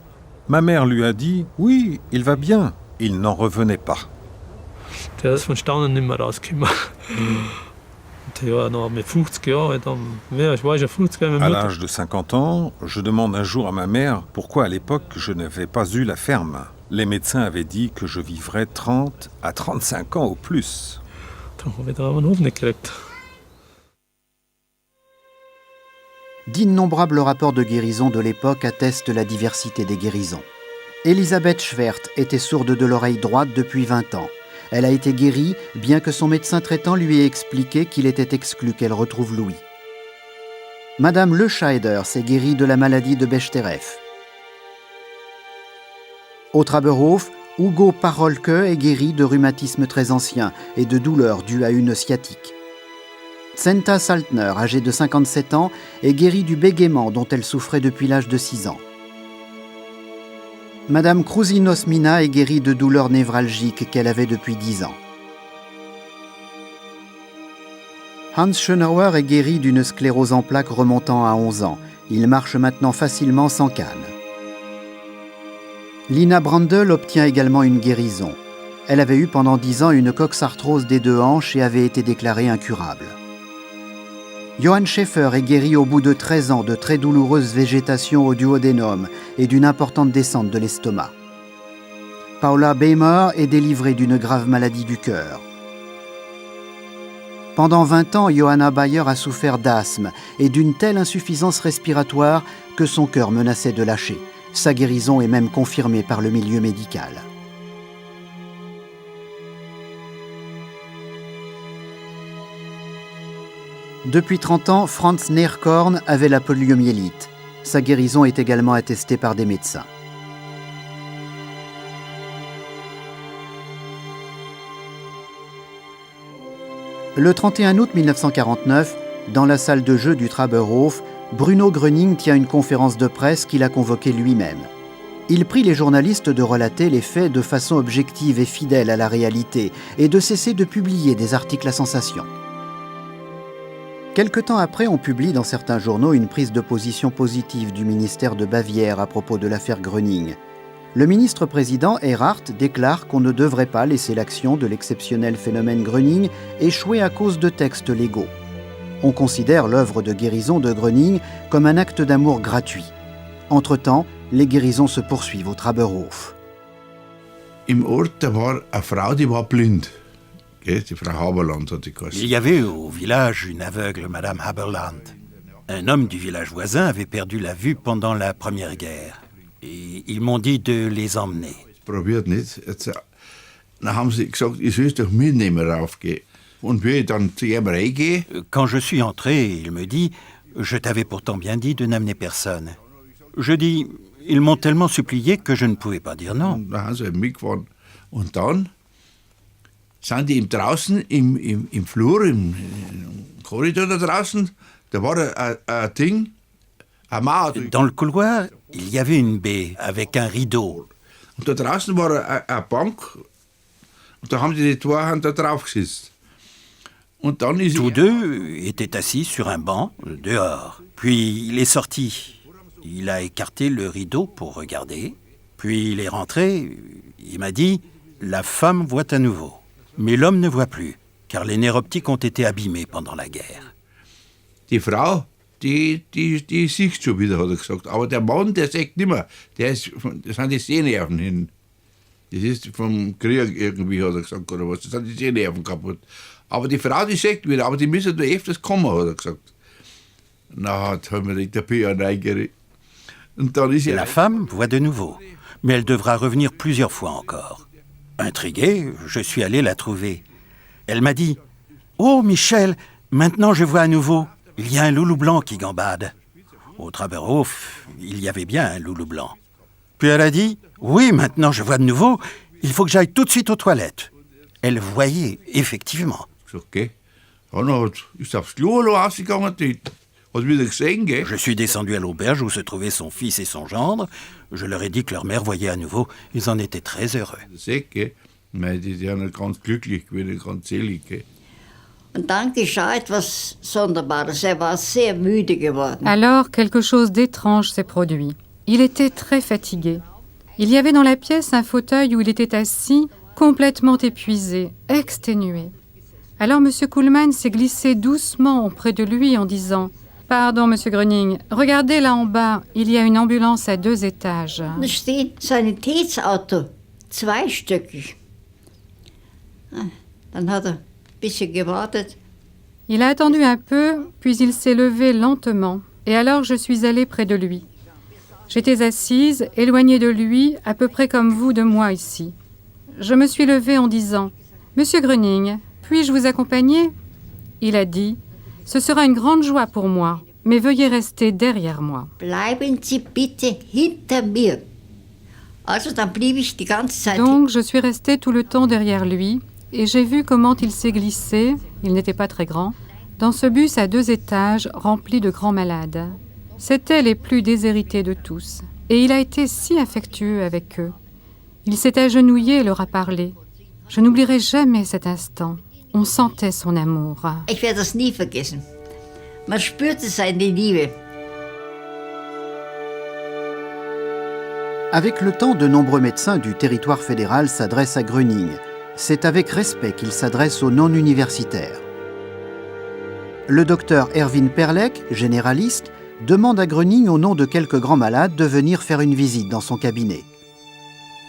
Ma mère lui a dit « Oui, il va bien ». Il n'en revenait pas. Der ist von Staunen nicht mehr rausgekommen. Ja, noch mit 50 Jahren, ich war schon 50 Jahre. À l'âge de 50 ans, je demande un jour à ma mère pourquoi à l'époque je n'avais pas eu la ferme. Les médecins avaient dit que je vivrais 30 à 35 ans au plus. Dann habe ich da einen Hof nicht gekriegt. D'innombrables rapports de guérison de l'époque attestent la diversité des guérisons. Elisabeth Schwert était sourde de l'oreille droite depuis 20 ans. Elle a été guérie, bien que son médecin traitant lui ait expliqué qu'il était exclu qu'elle retrouve l'ouïe. Madame Le Scheider s'est guérie de la maladie de Bechterew. Au Traberhof, Hugo Parolke est guéri de rhumatisme très ancien et de douleurs dues à une sciatique. Zenta Saltner, âgée de 57 ans, est guérie du bégaiement dont elle souffrait depuis l'âge de 6 ans. Madame Kruzinos-Mina est guérie de douleurs névralgiques qu'elle avait depuis 10 ans. Hans Schönauer est guéri d'une sclérose en plaques remontant à 11 ans. Il marche maintenant facilement sans canne. Lina Brandl obtient également une guérison. Elle avait eu pendant 10 ans une coxarthrose des 2 hanches et avait été déclarée incurable. Johann Schäfer est guéri au bout de 13 ans de très douloureuse végétation au duodénum et d'une importante descente de l'estomac. Paula Beimer est délivrée d'une grave maladie du cœur. Pendant 20 ans, Johanna Bayer a souffert d'asthme et d'une telle insuffisance respiratoire que son cœur menaçait de lâcher. Sa guérison est même confirmée par le milieu médical. Depuis 30 ans, Franz Neerkorn avait la poliomyélite. Sa guérison est également attestée par des médecins. Le 31 août 1949, dans la salle de jeu du Traberhof, Bruno Gröning tient une conférence de presse qu'il a convoquée lui-même. Il prie les journalistes de relater les faits de façon objective et fidèle à la réalité et de cesser de publier des articles à sensation. Quelque temps après, on publie dans certains journaux une prise de position positive du ministère de Bavière à propos de l'affaire Gröning. Le ministre-président Erhardt déclare qu'on ne devrait pas laisser l'action de l'exceptionnel phénomène Gröning échouer à cause de textes légaux. On considère l'œuvre de guérison de Gröning comme un acte d'amour gratuit. Entre-temps, les guérisons se poursuivent au Traberhof. Im Ort, da war eine Frau, die war blind. Die Frau Haberland hat die geheißen. Il y avait au village une aveugle, Madame Haberland. Un homme du village voisin avait perdu la vue pendant la Première Guerre. Et ils m'ont dit de les emmener. Probiert nicht. Dann haben sie gesagt, ich soll doch mitnehmen raufgehen. Und wie ich dann zu ihm reingehe. Quand je suis entré, il me dit « Je t'avais pourtant bien dit de n'amener personne ». Je dis « Ils m'ont tellement supplié que je ne pouvais pas dire non ». Dann haben sie mitgefahren. Und dann sind die draußen im Flur, im Korridor da draußen, da war ein Ding, ein Mauer. Dans le couloir, il y avait une baie avec un rideau. Und da draußen war eine Bank und da haben die Torhand da drauf gesessen. Und dann ist Tous deux étaient assis sur un banc dehors. Puis il est sorti. Il a écarté le rideau pour regarder. Puis il est rentré. Il m'a dit « La femme voit à nouveau. Mais l'homme ne voit plus, car les nerfs optiques ont été abîmés pendant la guerre. » Die Frau, die sieht schon wieder, hat er gesagt. Aber der Mann, der sieht nicht mehr. Das sind die Sehnerven hin. Das ist vom Krieg irgendwie, hat er gesagt, oder was. Das sind die Sehnerven kaputt. Aber die Frau, die sieht wieder, aber die müssen da öfters kommen, hat er gesagt. Na, hat mir der Pia reingeregt. Und dann ist La femme voit de nouveau, mais elle devra revenir plusieurs fois encore. Intrigué, je suis allé la trouver. Elle m'a dit « Oh, Michel, maintenant je vois à nouveau, il y a un loulou blanc qui gambade. » Au Traberhof, il y avait bien un loulou blanc. Puis elle a dit « Oui, maintenant je vois de nouveau, il faut que j'aille tout de suite aux toilettes. » Elle voyait, effectivement. Okay. Ist aufs Klo rausgegangen, hast wieder gesehen, gell? Je suis descendu à l'auberge où se trouvaient son fils et son gendre. Je leur ai dit que leur mère voyait à nouveau. Ils en étaient très heureux. C'est gell? Die sind ganz glücklich gewesen, ganz selig, gell? Und dann geschah etwas Sonderbares. War sehr müde geworden. Alors, quelque chose d'étrange s'est produit. Il était très fatigué. Il y avait dans la pièce un fauteuil où il était assis, complètement épuisé, exténué. Alors M. Kuhlmann s'est glissé doucement auprès de lui en disant « Pardon, M. Gröning, regardez là en bas, il y a une ambulance à 2 étages. » Da steht Sanitätsauto, zweistöckig. Dann hat ein bisschen gewartet. Il a attendu un peu, puis il s'est levé lentement, et alors je suis allée près de lui. J'étais assise, éloignée de lui, à peu près comme vous de moi ici. Je me suis levée en disant « Monsieur Gröning, puis-je vous accompagner ?» Il a dit « Ce sera une grande joie pour moi, mais veuillez rester derrière moi. » Bleiben Sie bitte hinter mir. Also dann blieb ich die ganze Zeit. Donc je suis restée tout le temps derrière lui, et j'ai vu comment il s'est glissé, il n'était pas très grand, dans ce bus à 2 étages rempli de grands malades. C'étaient les plus déshérités de tous, et il a été si affectueux avec eux. Il s'est agenouillé et leur a parlé. Je n'oublierai jamais cet instant. On sentait son amour. Ich werde das nie vergessen. Man spürte seine Liebe. Avec le temps, de nombreux médecins du territoire fédéral s'adressent à Gröning. C'est avec respect qu'ils s'adressent aux non-universitaires. Le docteur Erwin Perlek, généraliste, demande à Gröning, au nom de quelques grands malades, de venir faire une visite dans son cabinet.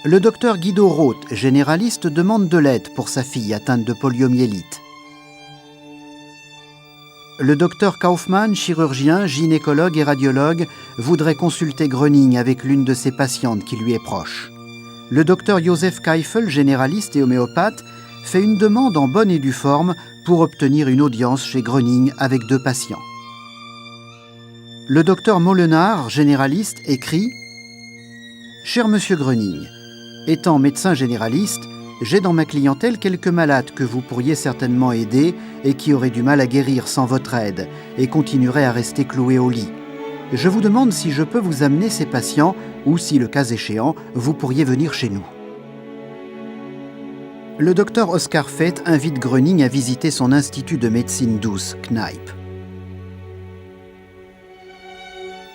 Le docteur Guido Roth, généraliste, demande de l'aide pour sa fille atteinte de poliomyélite. Le docteur Kaufmann, chirurgien, gynécologue et radiologue, voudrait consulter Gröning avec l'une de ses patientes qui lui est proche. Le docteur Joseph Keifel, généraliste et homéopathe, fait une demande en bonne et due forme pour obtenir une audience chez Gröning avec 2 patients. Le docteur Molenard, généraliste, écrit « Cher Monsieur Gröning, étant médecin généraliste, j'ai dans ma clientèle quelques malades que vous pourriez certainement aider et qui auraient du mal à guérir sans votre aide et continueraient à rester cloués au lit. Je vous demande si je peux vous amener ces patients ou si, le cas échéant, vous pourriez venir chez nous. » Le docteur Oskar Fett invite Gröning à visiter son institut de médecine douce, Kneipp.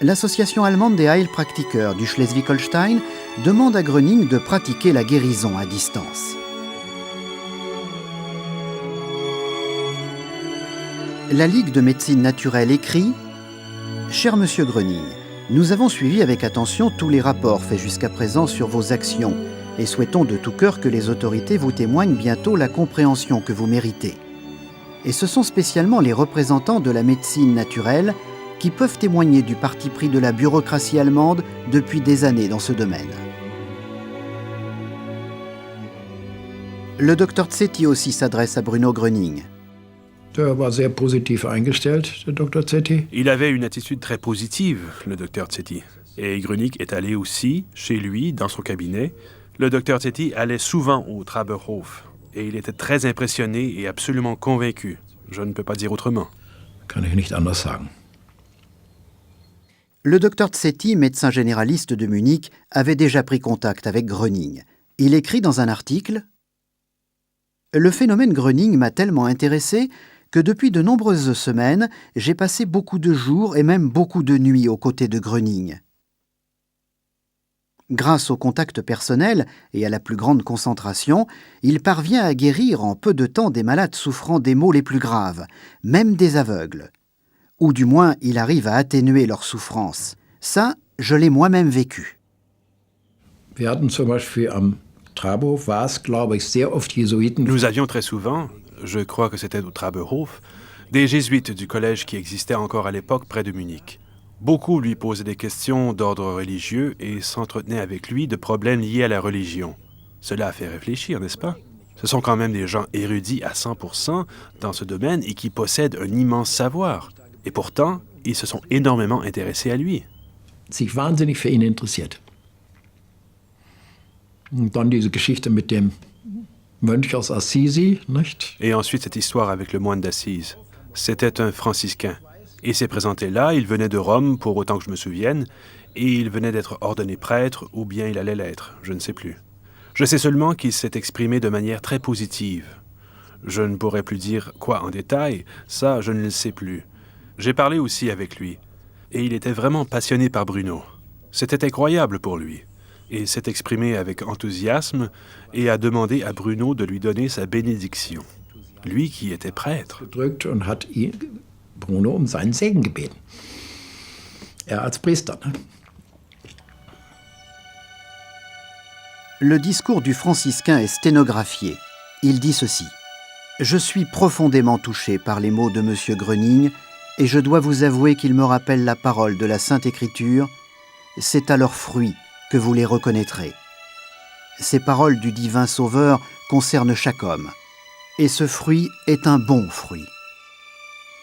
L'association allemande des Heilpraktiker du Schleswig-Holstein demande à Gröning de pratiquer la guérison à distance. La Ligue de médecine naturelle écrit « Cher Monsieur Gröning, nous avons suivi avec attention tous les rapports faits jusqu'à présent sur vos actions et souhaitons de tout cœur que les autorités vous témoignent bientôt la compréhension que vous méritez. Et ce sont spécialement les représentants de la médecine naturelle qui peuvent témoigner du parti pris de la bureaucratie allemande depuis des années dans ce domaine. » Le docteur Tsetti aussi s'adresse à Bruno Gröning. Il avait une attitude très positive, le docteur Tsetti. Et Gröning est allé aussi, chez lui, dans son cabinet. Le docteur Tsetti allait souvent au Traberhof. Et il était très impressionné et absolument convaincu. Je ne peux pas dire autrement. Le docteur Tsetti, médecin généraliste de Munich, avait déjà pris contact avec Gröning. Il écrit dans un article « Le phénomène Gröning m'a tellement intéressé que depuis de nombreuses semaines, j'ai passé beaucoup de jours et même beaucoup de nuits aux côtés de Gröning. Grâce au contact personnel et à la plus grande concentration, il parvient à guérir en peu de temps des malades souffrant des maux les plus graves, même des aveugles. Ou du moins, il arrive à atténuer leur souffrance. Ça, je l'ai moi-même vécu. » Wir hatten zum Beispiel am Traberhof war es, glaube ich, sehr oft Jesuiten. Nous avions très souvent, je crois que c'était au Traberhof, des jésuites du collège qui existait encore à l'époque près de Munich. Beaucoup lui posaient des questions d'ordre religieux et s'entretenaient avec lui de problèmes liés à la religion. Cela a fait réfléchir, n'est-ce pas? Ce sont quand même des gens érudits à 100% dans ce domaine et qui possèdent un immense savoir. Et pourtant, ils se sont énormément intéressés à lui. Sich wahnsinnig für ihn interessiert. Und dann diese Geschichte mit dem Mönch aus Assisi, nicht? Et ensuite, cette histoire avec le moine d'Assise. C'était un franciscain. Il s'est présenté là, il venait de Rome, pour autant que je me souvienne, et il venait d'être ordonné prêtre, ou bien il allait l'être, je ne sais plus. Je sais seulement qu'il s'est exprimé de manière très positive. Je ne pourrais plus dire quoi en détail, ça je ne le sais plus. J'ai parlé aussi avec lui, et il était vraiment passionné par Bruno. C'était incroyable pour lui. Et s'est exprimé avec enthousiasme et a demandé à Bruno de lui donner sa bénédiction. Lui qui était prêtre. Gedrückt und hat Bruno um seinen Segen gebeten. Als Priester. Le discours du franciscain est sténographié. Il dit ceci. « Je suis profondément touché par les mots de M. Gröning et je dois vous avouer qu'ils me rappellent la parole de la Sainte Écriture. C'est à leurs fruits que vous les reconnaîtrez. Ces paroles du divin Sauveur concernent chaque homme. Et ce fruit est un bon fruit.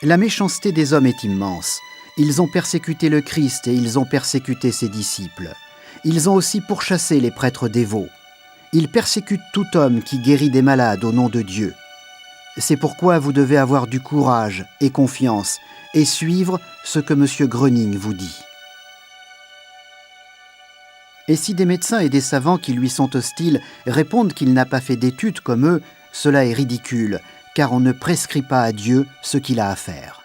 La méchanceté des hommes est immense. Ils ont persécuté le Christ et ils ont persécuté ses disciples. Ils ont aussi pourchassé les prêtres dévots. Ils persécutent tout homme qui guérit des malades au nom de Dieu. C'est pourquoi vous devez avoir du courage et confiance et suivre ce que M. Gröning vous dit. » Et si des médecins et des savants qui lui sont hostiles répondent qu'il n'a pas fait d'études comme eux, cela est ridicule, car on ne prescrit pas à Dieu ce qu'il a à faire.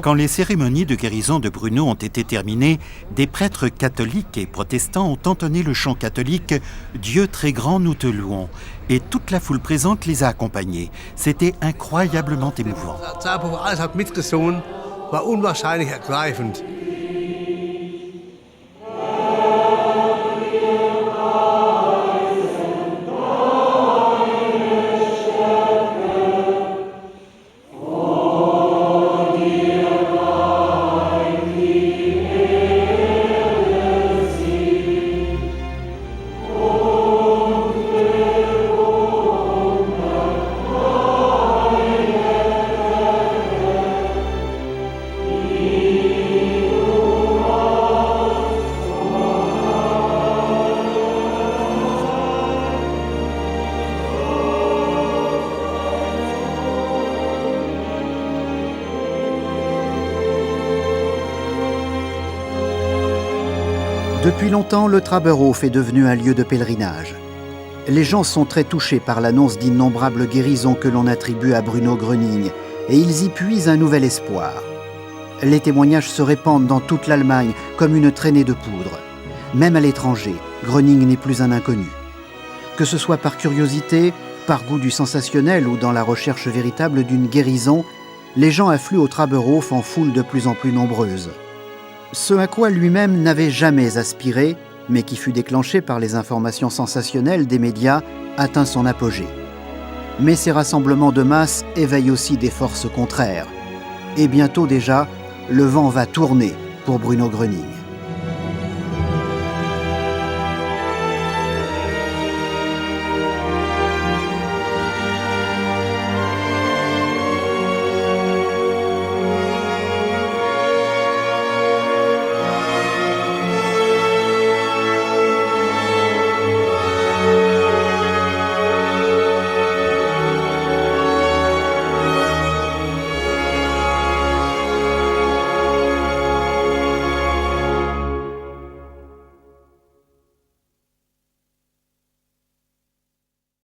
Quand les cérémonies de guérison de Bruno ont été terminées, des prêtres catholiques et protestants ont entonné le chant catholique « Dieu très grand, nous te louons » et toute la foule présente les a accompagnés. C'était incroyablement émouvant. Depuis longtemps, le Traberhof est devenu un lieu de pèlerinage. Les gens sont très touchés par l'annonce d'innombrables guérisons que l'on attribue à Bruno Gröning, et ils y puisent un nouvel espoir. Les témoignages se répandent dans toute l'Allemagne comme une traînée de poudre. Même à l'étranger, Gröning n'est plus un inconnu. Que ce soit par curiosité, par goût du sensationnel ou dans la recherche véritable d'une guérison, les gens affluent au Traberhof en foule de plus en plus nombreuse. Ce à quoi lui-même n'avait jamais aspiré, mais qui fut déclenché par les informations sensationnelles des médias, atteint son apogée. Mais ces rassemblements de masse éveillent aussi des forces contraires. Et bientôt déjà, le vent va tourner pour Bruno Gröning.